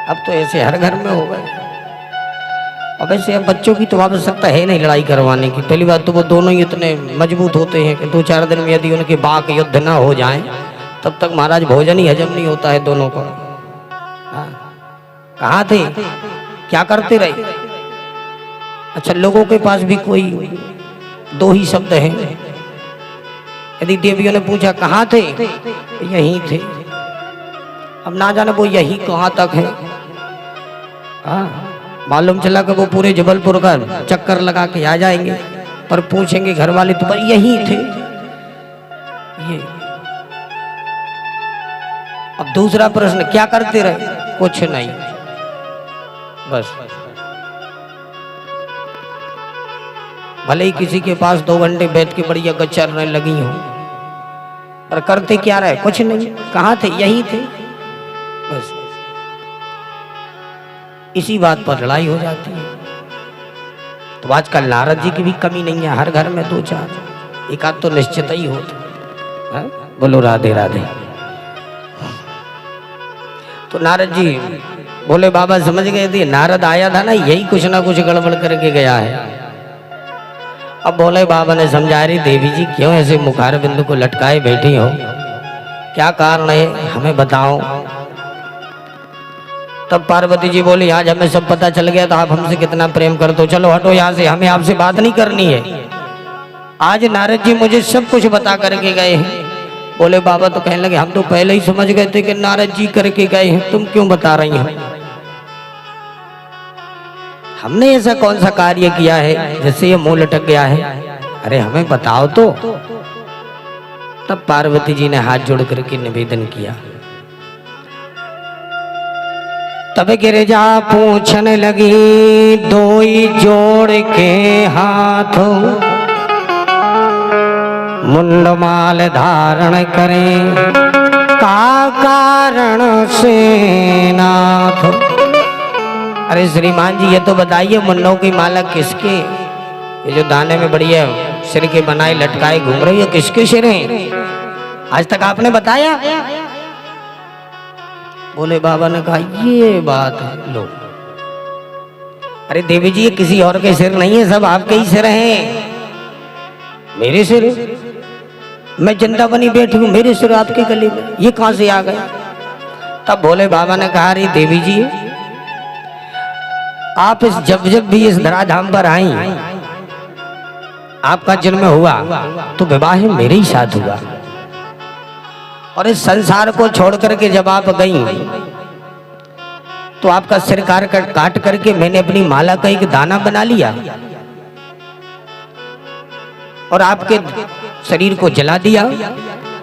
अब तो ऐसे हर घर में हो गए। और वैसे अब बच्चों की तो आवश्यकता है नहीं लड़ाई करवाने की। पहली बात तो वो दोनों ही इतने मजबूत होते हैं कि 2-4 दिन में यदि उनके बाक युद्ध ना हो जाए तब तक महाराज भोजन ही हजम नहीं होता है दोनों को। हाँ? कहाँ थे, क्या करते रहे। अच्छा, लोगों के पास भी कोई 2 ही शब्द हैं। यदि देवियों ने पूछा कहाँ थे, यहीं थे। अब ना जाने वो यही कहाँ तक है। हाँ, मालूम चला कि वो पूरे जबलपुर का चक्कर लगा के आ जाएंगे, पर पूछेंगे घर वाले तो पर यही थे ये। अब दूसरा प्रश्न, क्या करते रहे, कुछ नहीं, बस। भले ही किसी के पास 2 घंटे बैठ के बढ़िया गच्चरने लगी हो, पर करते क्या रहे, कुछ नहीं। कहाँ थे, यही थे, बस। इसी बात पर लड़ाई हो जाती है। तो आजकल नारद जी की भी कमी नहीं है, हर घर में 2-4 एक आध तो निश्चित ही होता है। बोलो राधे राधे। तो नारद जी बोले बाबा समझ गए थे नारद आया था ना, यही कुछ ना कुछ गड़बड़ करके गया है। अब बोले बाबा ने समझा, रही देवी जी क्यों ऐसे मुखार बिंदु को लटकाए बैठी हो, क्या कारण है, हमें बताओ। तब पार्वती जी बोली, आज हमें सब पता चल गया तो आप हमसे कितना प्रेम करते हो, चलो हटो यहाँ से, हमें आपसे बात नहीं करनी है। आज नारद जी मुझे सब कुछ बता करके गए हैं। बोले बाबा तो कहने लगे, हम तो पहले ही समझ गए थे कि नारद जी करके गए हैं, तुम क्यों बता रही हो, हमने ऐसा कौन सा कार्य किया है जिससे ये मुंह लटक गया है, अरे हमें बताओ तो। तब पार्वती जी ने हाथ जोड़ करके निवेदन किया। तब गिरिजा पूछने लगी, 2 जोड़ के हाथों मुंडमाल धारण करें, का कारण से नाथ। अरे श्रीमान जी ये तो बताइए, मुन्नों की माला किसके, ये जो दाने में बढ़िया सिर के बनाए लटकाए घूम रही है, किसके सिर हैं, आज तक आपने बताया। बोले बाबा ने कहा ये बात है, लो अरे देवी जी ये किसी और के सिर नहीं है, सब आपके ही सिर हैं। मेरे सिर? मैं जिंदा बनी बैठी हूँ, मेरे सिर आपके गले में, ये कहां से आ गए? तब भोले बाबा ने कहा अरे देवी जी आप जब जब भी इस धराधाम पर आई, आपका जन्म हुआ तो विवाह मेरे ही साथ हुआ, और इस संसार को छोड़ करके जब आप गई तो आपका सिर काट करके मैंने अपनी माला का एक दाना बना लिया और आपके शरीर को जला दिया।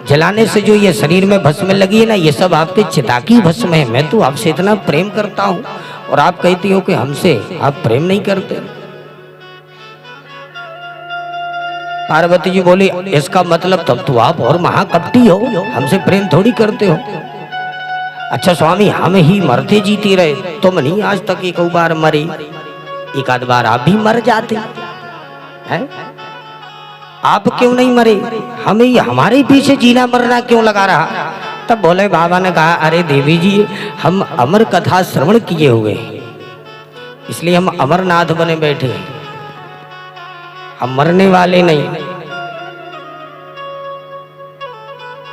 जलाने से जो ये शरीर में भस्म लगी है ना, ये सब आपके चिता की भस्म है। मैं तो आपसे इतना प्रेम करता हूँ और आप कहती हो कि हमसे आप प्रेम नहीं करते। पार्वती जी बोली इसका मतलब तब तो आप और महाकपटी हो, हमसे प्रेम थोड़ी करते हो। अच्छा स्वामी हम ही मरते जीते रहे, तुम नहीं आज तक एक बार मरे, एक आध बार आप भी मर जाते हैं, आप क्यों नहीं मरे? हमें हमारे पीछे जीना मरना क्यों लगा रहा? तब भोले बाबा ने कहा अरे देवी जी हम अमर कथा श्रवण किए हुए, इसलिए हम अमरनाथ बने बैठे, हम मरने वाले नहीं।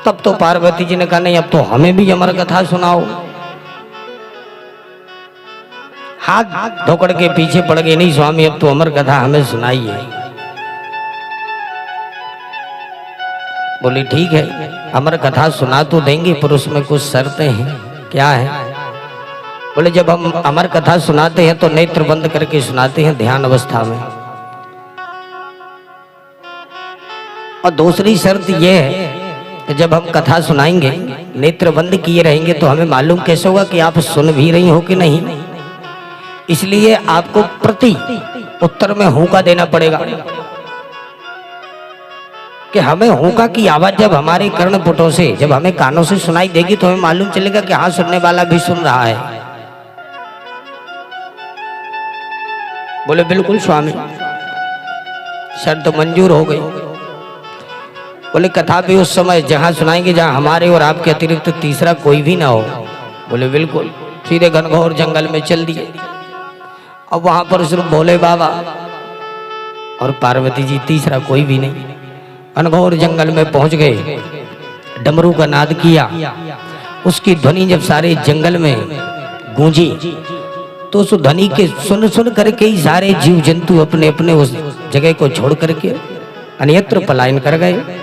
तब तो पार्वती जी ने कहा नहीं अब तो हमें भी अमर कथा सुनाओ। हाथ धोकड़ के पीछे पड़ गए, नहीं स्वामी अब तो अमर कथा हमें सुनाइए। बोली ठीक है अमर कथा सुना तो देंगे, पर उसमें कुछ शर्तें हैं। क्या है? बोले जब हम अमर कथा सुनाते हैं तो नेत्र बंद करके सुनाते हैं ध्यान अवस्था में, और दूसरी शर्त यह है कि जब हम कथा सुनाएंगे नेत्र बंद किए रहेंगे तो हमें मालूम कैसे होगा कि आप सुन भी रही हो कि नहीं। इसलिए आपको प्रति उत्तर में हूं का देना पड़ेगा कि हमें हुक्का की आवाज जब हमारे कर्णपुटों से, जब हमें कानों से सुनाई देगी तो हमें मालूम चलेगा कि हाँ सुनने वाला भी सुन रहा है। बोले बिल्कुल स्वामी, शर्त मंजूर हो गई। बोले कथा भी उस समय जहां सुनाएंगे जहां हमारे और आपके अतिरिक्त तीसरा कोई भी ना हो। बोले बिल्कुल। सीधे घनघोर जंगल में चल दिए। अब वहां पर सिर्फ भोले बाबा और पार्वती जी, तीसरा कोई भी नहीं। घनघोर जंगल में पहुंच गए, डमरू का नाद किया, उसकी ध्वनि जब सारे जंगल में गूंजी तो उस ध्वनि के सुन सुन करके ही सारे जीव जंतु अपने अपने उस जगह को छोड़ करके अन्यत्र पलायन कर गए।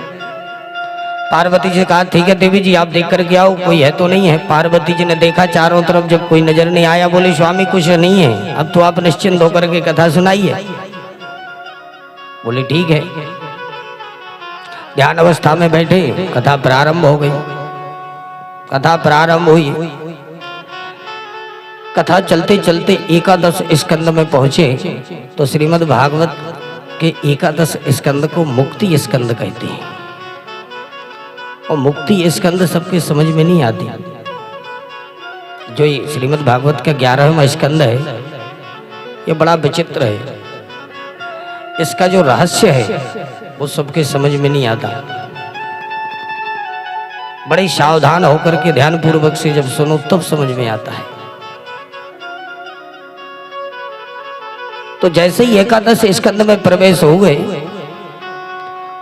पार्वती जी ने कहा ठीक है देवी जी आप देख करके आओ कोई है तो नहीं है। पार्वती जी ने देखा चारों तरफ, जब कोई नजर नहीं आया बोले स्वामी कुछ नहीं है, अब तो आप निश्चिंत होकर के कथा सुनाइए। बोले ठीक है। ध्यान अवस्था में बैठे, कथा प्रारंभ हो गई। कथा प्रारंभ हुई, कथा चलते चलते एकादश स्कंद में पहुंचे तो श्रीमद् भागवत के एकादश स्कंद को मुक्ति स्कंद कहते हैं। और मुक्ति स्कंद सबके समझ में नहीं आती। जो ये श्रीमद् भागवत का 11वां स्कंद है ये बड़ा विचित्र है। इसका जो रहस्य है वो सबके समझ में नहीं आता। बड़े सावधान होकर के ध्यान पूर्वक से जब सुनो तब समझ में आता है। तो जैसे ही एकादश स्कंद में प्रवेश हो गए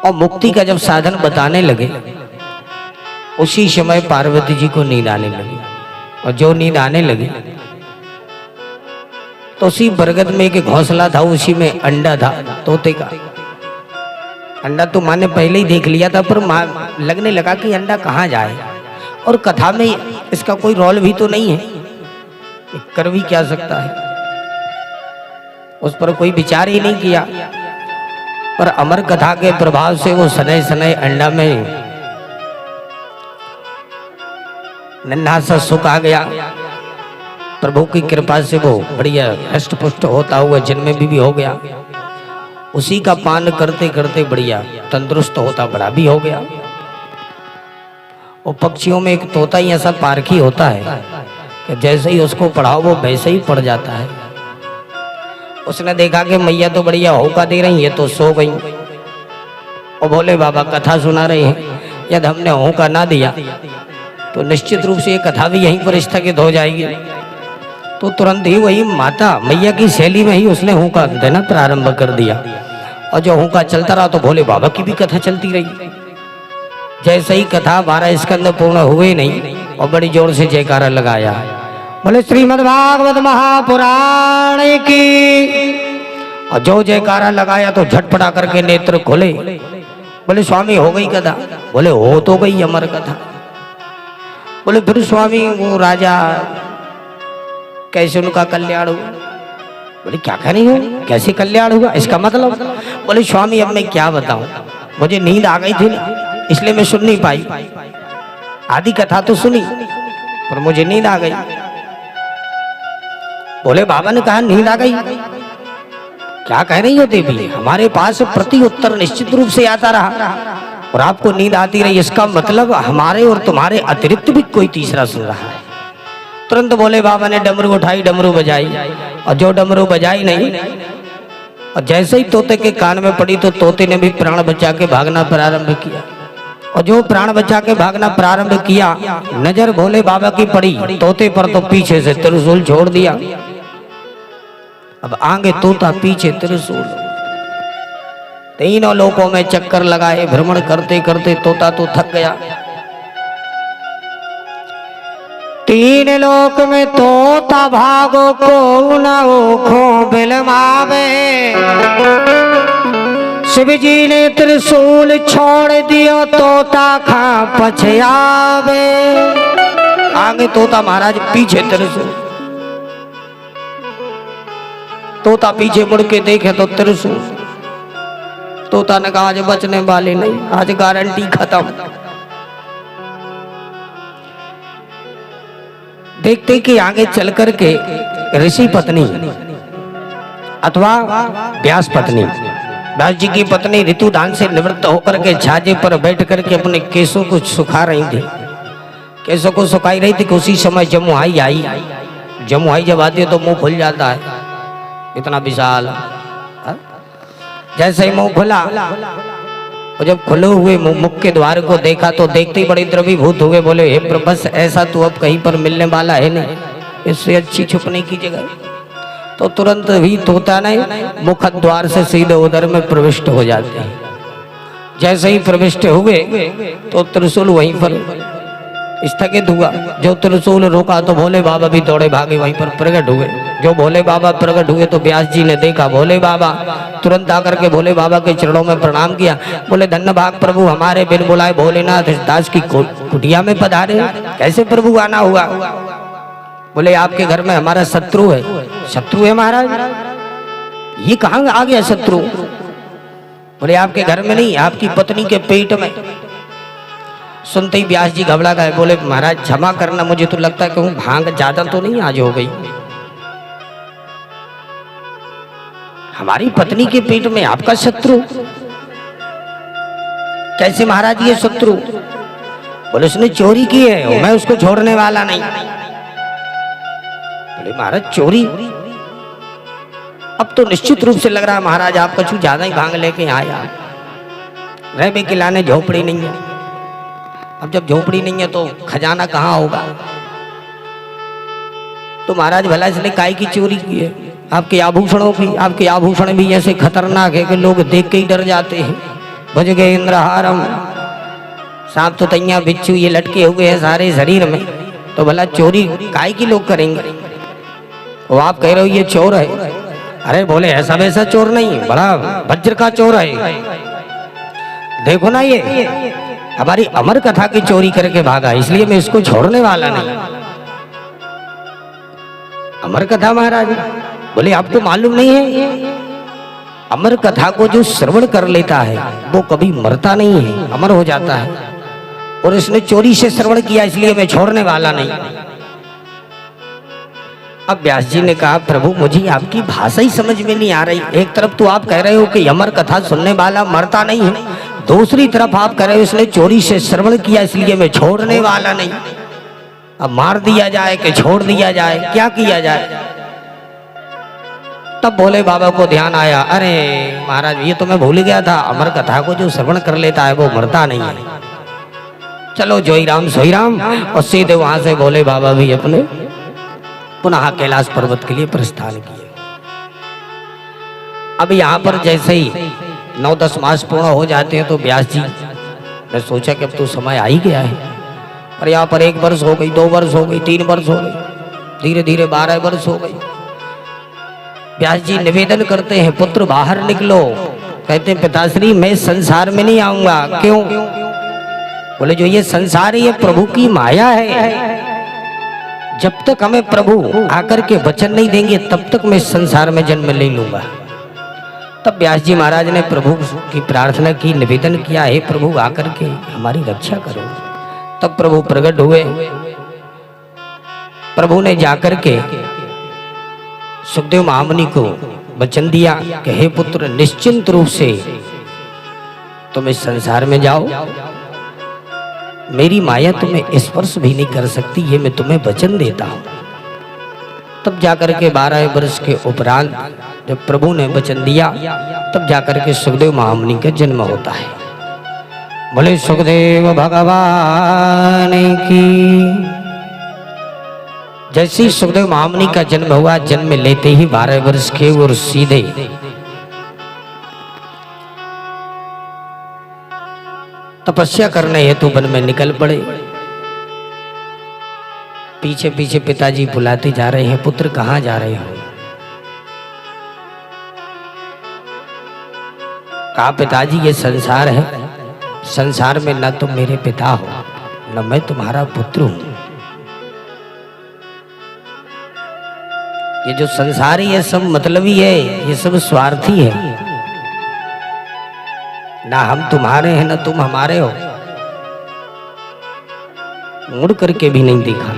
और मुक्ति का जब साधन बताने लगे, उसी समय पार्वती जी को नींद आने लगी। और जो नींद आने लगी तो उसी बरगद में एक घोंसला था, उसी में अंडा था तोते का। अंडा तो माँ ने पहले ही देख लिया था, पर माँ लगने लगा कि अंडा कहाँ जाए, और कथा में इसका कोई रोल भी तो नहीं है, कर भी क्या सकता है। उस पर कोई विचार ही नहीं किया। पर अमर कथा के प्रभाव से वो सनय सनय अंडा में नन्हा सा सुख आ गया। प्रभु की कृपा से वो बढ़िया हष्ट पुष्ट होता हुआ जन्म भी हो गया। उसी का पान करते करते बढ़िया तंदुरुस्त होता बड़ा भी हो गया। और पक्षियों में एक तोता ही ऐसा पारखी होता है कि जैसे ही उसको पढ़ाओ वो वैसे ही पढ़ जाता है। उसने देखा कि मैया तो बढ़िया होका दे रही है तो सो गई, और भोले बाबा कथा सुना रहे हैं। यदि हमने होका ना दिया तो निश्चित रूप से ये कथा भी यहीं पर स्थगित हो जाएगी। तो तुरंत ही वही माता मैया की शैली में ही उसने हुक्का देना प्रारंभ कर दिया। और जो हुक्का चलता रहा तो भोले बाबा की भी कथा चलती रही। जैसे ही कथा 12 स्कंद पूर्ण हुए नहीं और बड़ी जोर से जयकारा लगाया, बोले श्रीमद् भागवत महापुराण की। और जो जयकारा लगाया तो झटपटा करके नेत्र खोले। बोले स्वामी हो गई कथा? बोले हो तो गई अमर कथा। बोले फिर स्वामी वो राजा कैसे उनका कल्याण हुआ? बोले क्या कह रही हो, कैसे कल्याण हुआ, इसका मतलब? बोले स्वामी अब मैं क्या बताऊं, मुझे नींद आ गई थी ना, इसलिए मैं सुन नहीं पाई। आधी कथा तो सुनी पर मुझे नींद आ गई। बोले बाबा ने कहा नींद आ गई? क्या कह रही हो देवी, हमारे पास प्रति उत्तर निश्चित रूप से आता रहा और आपको नींद आती रही, इसका मतलब हमारे और तुम्हारे अतिरिक्त भी कोई तीसरा सुन रहा है। तुरंत बोले बाबा ने डमरू उठाई, डमरू बजाई, और जो डमरू बजाई नहीं और जैसे ही तोते के कान में पड़ी तो तोते ने भी प्राण बचा के भागना प्रारंभ किया। और जो प्राण बचा के भागना प्रारंभ किया, नजर भोले बाबा की पड़ी तोते पर तो पीछे से त्रिशूल छोड़ दिया। अब आगे तोता, पीछे त्रिशूल। तीनों लोकों में चक्कर लगाए, भ्रमण करते करते तोता तो थक गया। तीन लोक में तोता भागो को न ओखो बिलमावे। शिव जी ने त्रिशूल छोड़ दियो तोता खा पछयावे। आगे तोता महाराज, पीछे त्रिशूल। तोता पीछे मुड़ के देखे तो त्रिशूल। तोता ने कहा आज बचने वाले नहीं, आज गारंटी खत्म। देखते कि आगे चल करके ऋषि पत्नी अथवा व्यास पत्नी, व्यास जी की पत्नी ऋतुदान से निवृत्त होकर के छाजे पर बैठ करके अपने केसों को सुखा रही थी। केसों को सुखाई रही थी कि उसी समय जमुआई आई। जमुआई जब आती है तो मुंह खुल जाता है, इतना विशाल। जैसे ही मुंह खुला और जब खुले हुए मुख के द्वार को देखा तो देखते ही बड़े द्रवीभूत हुए। बोले हे प्रभु, बस ऐसा तो अब कहीं पर मिलने वाला है नहीं, इससे अच्छी छुपने की जगह। तो तुरंत ही तोता ने मुख द्वार से सीधे उधर में प्रविष्ट हो जाते हैं। जैसे ही प्रविष्ट हुए तो त्रिशूल वहीं पर स्थगित हुआ। जो त्रिशूल रोका तो भोले बाबा भी दौड़े भागे वहीं पर प्रकट हुए। जो भोले बाबा प्रकट हुए तो व्यास जी ने देखा भोले बाबा, तुरंत आकर के भोले बाबा के चरणों में प्रणाम किया। बोले धन्य भाग प्रभु, हमारे बिन बुलाए भोलेनाथ दास की कुटिया में पधारे, कैसे प्रभु आना हुआ? बोले आपके घर में हमारा शत्रु है। शत्रु है महाराज? ये कहाँ आ गया शत्रु? बोले आपके घर में नहीं, आपकी पत्नी के पेट में। सुनते ही व्यास जी घबरा गए। बोले महाराज क्षमा करना, मुझे तो लगता है कहूँ भांग ज्यादा तो नहीं आज हो गई। हमारी पत्नी के पेट में आपका शत्रु? कैसे महाराज ये शत्रु? बोले उसने चोरी की है, मैं उसको छोड़ने वाला नहीं। बोले महाराज चोरी? अब तो निश्चित रूप से लग रहा है महाराज आप कुछ ज्यादा ही भांग लेके आया। रहने के लाने झोपड़ी नहीं है। अब जब झोपड़ी नहीं है तो खजाना कहाँ होगा? तो महाराज भला इसने काय की चोरी की है? आपके आभूषणों की। आपके आभूषण भी ऐसे खतरनाक है कि लोग देख के ही डर जाते हैं। भज गए इंद्रहारम, सांप तो तैया बिच्छू ये लटके हुए हैं सारे शरीर में, तो भला चोरी काय की लोग करेंगे? वो आप कह रहे हो ये चोर है? अरे बोले ऐसा वैसा चोर नहीं, बड़ा वज्र का चोर है। देखो ना ये हमारी अमर कथा की चोरी करके भागा, इसलिए मैं इसको छोड़ने वाला नहीं। अमर कथा महाराज? बोले आपको मालूम नहीं है, अमर कथा को जो श्रवण कर लेता है वो कभी मरता नहीं है, अमर हो जाता है। और इसने चोरी से श्रवण किया इसलिए मैं छोड़ने वाला नहीं। अब व्यास जी ने कहा प्रभु मुझे आपकी भाषा ही समझ में नहीं आ रही। एक तरफ तो आप कह रहे हो कि अमर कथा सुनने वाला मरता नहीं है, दूसरी तरफ आप कह रहे हो इसने चोरी से श्रवण किया इसलिए मैं छोड़ने वाला नहीं। अब मार दिया जाए कि छोड़ दिया जाए, क्या किया जाए? तब भोले बाबा को ध्यान आया, अरे महाराज ये तो मैं भूल गया था, अमर कथा को जो श्रवण कर लेता है वो मरता नहीं है। चलो जोई राम सोई राम। और सीधे वहां से भोले बाबा भी अपने पुनः कैलाश पर्वत के लिए प्रस्थान किए। अब यहाँ पर जैसे ही 9-10 मास पूर्ण हो जाते हैं तो व्यास जी ने सोचा कि अब तो समय आ ही गया है, पर यहाँ पर 1 वर्ष हो गई, 2 वर्ष हो गई, 3 वर्ष हो गई, धीरे धीरे 12 वर्ष हो गई। व्यास जी निवेदन करते हैं, पुत्र बाहर निकलो। कहते हैं पिताश्री मैं संसार में नहीं आऊंगा। क्यों? बोले जो ये संसार है ये प्रभु की माया है, जब तक हमें प्रभु आकर के वचन नहीं देंगे तब तक मैं संसार में जन्म ले लूंगा। तब व्यास जी महाराज ने प्रभु की प्रार्थना की, निवेदन किया, हे प्रभु आकर के हमारी रक्षा करो। तब प्रभु प्रकट हुए। प्रभु ने जाकर के सुखदेव महामुनि को वचन दिया कि हे पुत्र निश्चिंत रूप से तुम इस संसार में जाओ, मेरी माया तुम्हें स्पर्श भी नहीं कर सकती, ये मैं तुम्हें वचन देता हूं। तब जाकर के 12 वर्ष के उपरांत जब प्रभु ने वचन दिया तब जाकर के सुखदेव महामुनि का जन्म होता है। बोले सुखदेव भगवान की। जैसे ही सुखदेव महामुनि का जन्म हुआ, जन्म लेते ही 12 वर्ष के और सीधे तपस्या करने हेतु वन में निकल पड़े। पीछे पीछे पिताजी बुलाते जा रहे हैं, पुत्र कहाँ जा रहे हो? कहा पिताजी ये संसार है, संसार में न तुम मेरे पिता हो न मैं तुम्हारा पुत्र हूं। ये जो संसार है ये सब मतलबी है, ये सब स्वार्थी है, ना हम तुम्हारे हैं ना तुम हमारे हो। मुड़ करके भी नहीं देखा।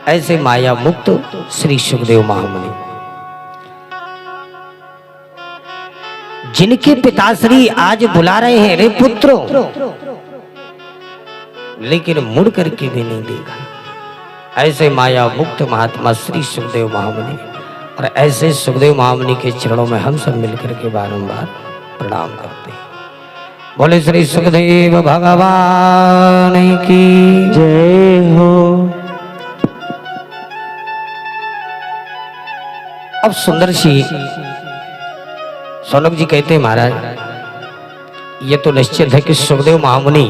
ऐसे माया मुक्त श्री सुखदेव महामुनि, जिनके पिताश्री आज बुला रहे हैं रे पुत्रों, लेकिन मुड़ करके भी नहीं देखा। ऐसे माया मुक्त महात्मा श्री सुखदेव महामुनि, और ऐसे सुखदेव महामुनि के चरणों में हम सब मिलकर के बारंबार प्रणाम करते हैं। बोले श्री सुखदेव भगवान की जय हो। अब सुंदर सी सौनक जी कहते हैं महाराज ये तो निश्चित है कि सुखदेव महामुनि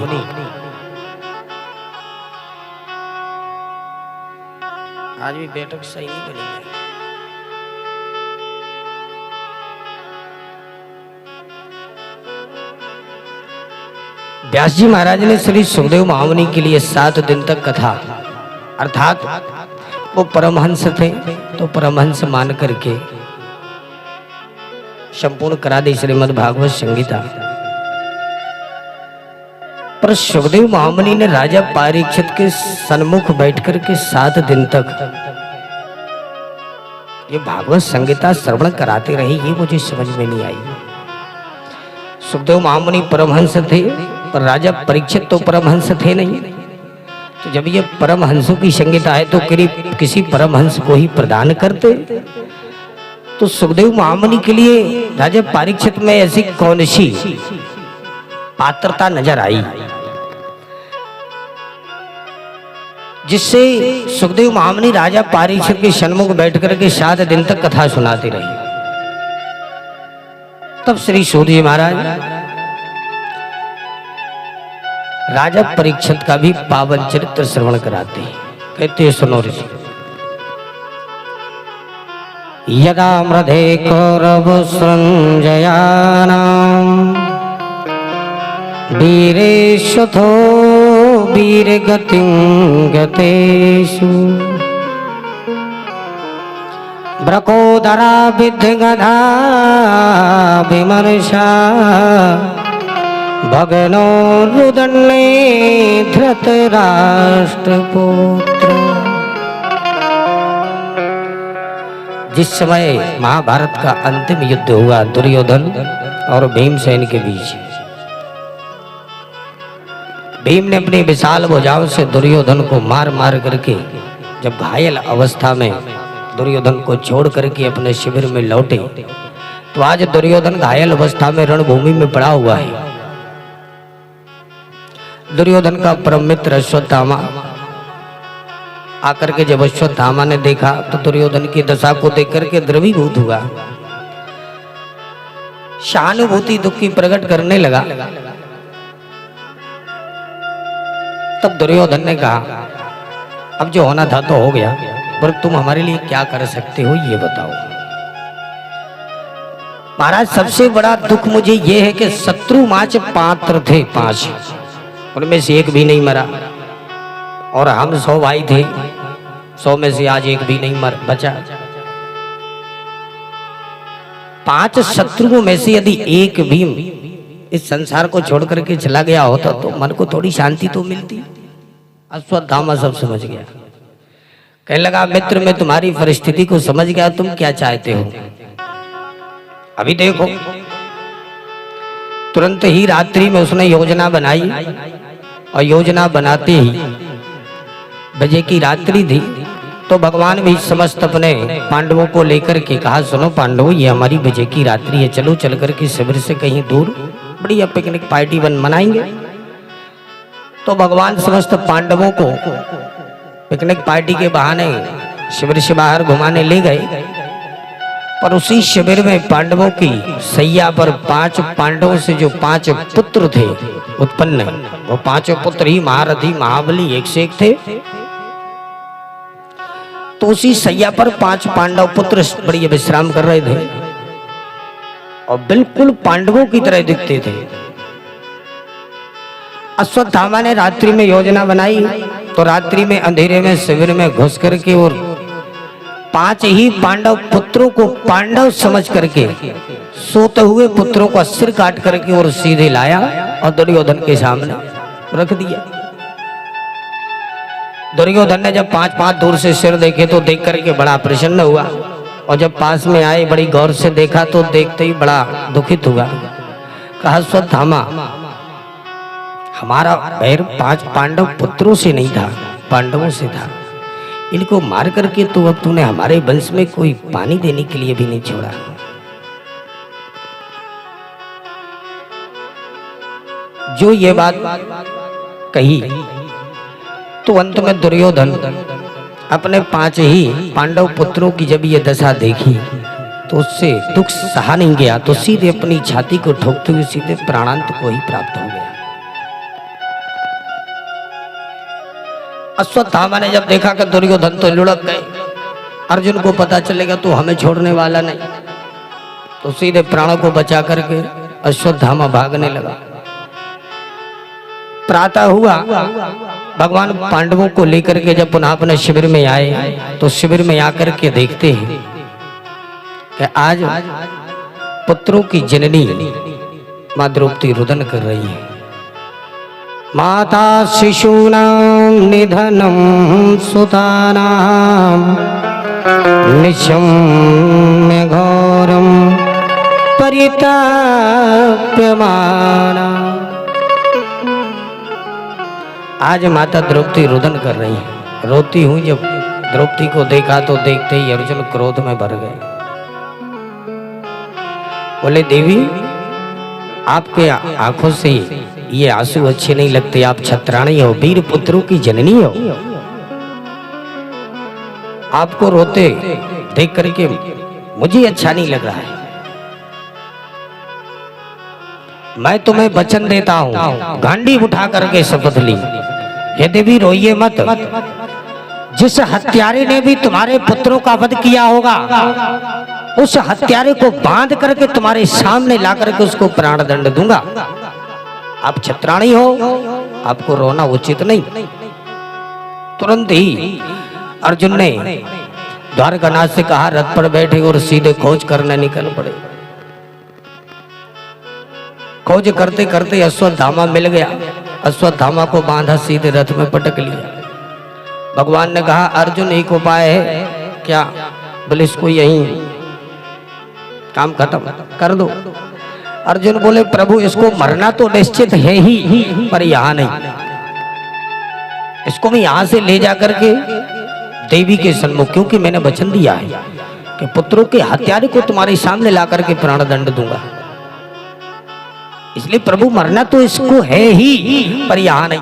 आज भी बैठक सही नहीं बनी है। व्यास जी महाराज ने श्री सुखदेव महामुनि के लिए 7 दिन तक कथा, अर्थात वो परमहंस थे तो परमहंस मान करके संपूर्ण करा दी श्रीमद् भागवत संगीता। पर सुखदेव महामुनि ने राजा परीक्षित के सन्मुख बैठकर के 7 दिन तक ये भागवत संगीता श्रवण कराते रहे, ये मुझे समझ में नहीं आई। सुखदेव महामुनि परमहंस थे पर राजा परीक्षित तो परमहंस थे नहीं, तो जब ये परमहंसों की संगीता है तो किसी परमहंस को ही प्रदान करते। तो सुखदेव महामुनि के लिए राजा परीक्षित में ऐसी कौन सी पात्रता नजर आई जिससे सुखदेव महामुनि राजा परीक्षित के सन्मुख बैठकर के 7 दिन तक कथा सुनाते रहे। तब श्री सूत जी महाराज राजा परीक्षित का भी पावन चरित्र श्रवण कराते हैं। कहते हैं सुनो ऋषि। यदा मृधे कौरव संजयानां वीरेशथो वीरगतिं गतेषु ब्रकोदरा विद्गधा विमर्शा भगनो रुदन्ने धृतराष्ट्रपुत्र। जिस समय महाभारत का अंतिम युद्ध हुआ दुर्योधन और भीमसेन के बीच, भीम ने अपनी विशाल भुजाओं से दुर्योधन को मार मार करके जब घायल अवस्था में दुर्योधन को छोड़ करके अपने शिविर में लौटे, तो आज दुर्योधन घायल अवस्था में रणभूमि में पड़ा हुआ है। दुर्योधन का परम मित्र अश्वत्थामा आकर के जब अश्वत्थामा ने देखा तो दुर्योधन की दशा को देख करके द्रवीभूत हुआ, सहानुभूति दुख की प्रकट करने लगा। तब दुर्योधन ने कहा अब जो होना था तो हो गया, पर तुम हमारे लिए क्या कर सकते हो ये बताओ। महाराज सबसे बड़ा दुख मुझे ये है कि शत्रु माच पात्र थे 5, उनमें से एक भी नहीं मरा, और हम 100 भाई थे, 100 में से आज एक भी नहीं बचा। 5 शत्रुओं में से यदि एक भी इस संसार को छोड़ करके चला गया होता तो मन को थोड़ी शांति तो मिलती। अश्वत्थामा सब समझ गया, कहने लगा मित्र मैं तुम्हारी परिस्थिति को समझ गया, तुम क्या चाहते हो अभी देखो। तुरंत ही रात्रि में उसने योजना बनाई, और योजना बनाते ही बजे की रात्रि थी तो भगवान भी समस्त अपने पांडवों को लेकर के कहा सुनो पांडवों, ये हमारी बजे की रात्रि है, चलो चल करके शिविर से कहीं दूर बढ़िया पिकनिक पार्टी मनाएंगे। तो भगवान समस्त पांडवों को पिकनिक पार्टी के बहाने शिविर से बाहर घुमाने ले गए। पर उसी शिविर में पांडवों की सैया पर 5 पांडवों से जो 5 पुत्र थे उत्पन्न, वो 5 पुत्र ही महारथी महाबली एक से एक थे। तो उसी सैया पर 5 पांडव पुत्र बढ़िया विश्राम कर रहे थे और बिल्कुल पांडवों की तरह दिखते थे। अश्वत्थामा ने रात्रि में योजना बनाई, तो रात्रि में अंधेरे में शिविर में घुस करके और 5 ही पांडव पुत्रों को पांडव समझ करके सोते हुए पुत्रों का सिर काट करके और सीधे लाया और दुर्योधन के सामने रख दिया। दुर्योधन ने जब 5 दूर से सिर देखे तो देख करके बड़ा प्रसन्न हुआ, और जब पास में आए बड़ी गौर से देखा तो देखते ही बड़ा दुखित हुआ। कहा अश्वत्थामा हमारा बैर 5 पांडव पुत्रों से नहीं था, पांडवों से था। इनको मार करके तो अब तूने हमारे वंश में कोई पानी देने के लिए भी नहीं छोड़ा। जो ये बात कही तो अंत में दुर्योधन अपने 5 ही पांडव पुत्रों की जब ये दशा देखी तो उससे दुख सहा नहीं गया, तो सीधे अपनी छाती को ठोकते हुए सीधे प्राणांत को ही प्राप्त हो गया। अश्वत्थामा ने जब देखा कि दुर्योधन तो लुढ़क गए, अर्जुन को पता चलेगा तो हमें छोड़ने वाला नहीं, तो सीधे प्राणों को बचा करके अश्वत्थामा भागने लगा। प्रातः हुआ, भगवान पांडवों को लेकर के जब पुनः अपने शिविर में आए तो शिविर में आकर के देखते हैं कि आज पुत्रों की जननी मां द्रौपदी रुदन कर रही है। माता शिशूनां निधनं सुतानां निशम्य घोरं परिताप्यमाना। आज माता द्रौपदी रुदन कर रही है, रोती हूं। जब द्रौपदी को देखा तो देखते ही अर्जुन क्रोध में भर गए, बोले देवी आपके आंखों से ये आंसू अच्छे नहीं लगते, आप छत्राणी हो, वीर पुत्रों की जननी हो, आपको रोते देख करके मुझे अच्छा नहीं लग रहा है। मैं तुम्हें वचन देता हूं, गांडी उठा करके शपथ ली, हे देवी रोइए मत। जिस हत्यारे ने भी तुम्हारे पुत्रों का वध किया होगा उस हत्यारे को बांध करके तुम्हारे सामने ला करके उसको प्राण दंड दूंगा। आप छत्राणी हो, आपको रोना उचित नहीं। तुरंत ही अर्जुन ने द्वारकानाथ से कहा रथ पर बैठे और सीधे खोज करने निकल पड़े। खोज करते करते अश्वत्थामा मिल गया, अश्वत्थामा को बांधा सीधे रथ में पटक लिया। भगवान ने कहा अर्जुन एक उपाय है क्या? बोले इसको यहीं काम खत्म कर दो। अर्जुन बोले प्रभु इसको मरना तो निश्चित है ही, पर यहाँ नहीं, इसको मैं यहाँ से ले जा करके देवी के सन्मुख, क्योंकि मैंने वचन दिया है कि पुत्रों के हत्यारे को तुम्हारे सामने ला करके प्राण दंड दूंगा। इसलिए प्रभु मरना तो इसको है ही, पर यहाँ नहीं।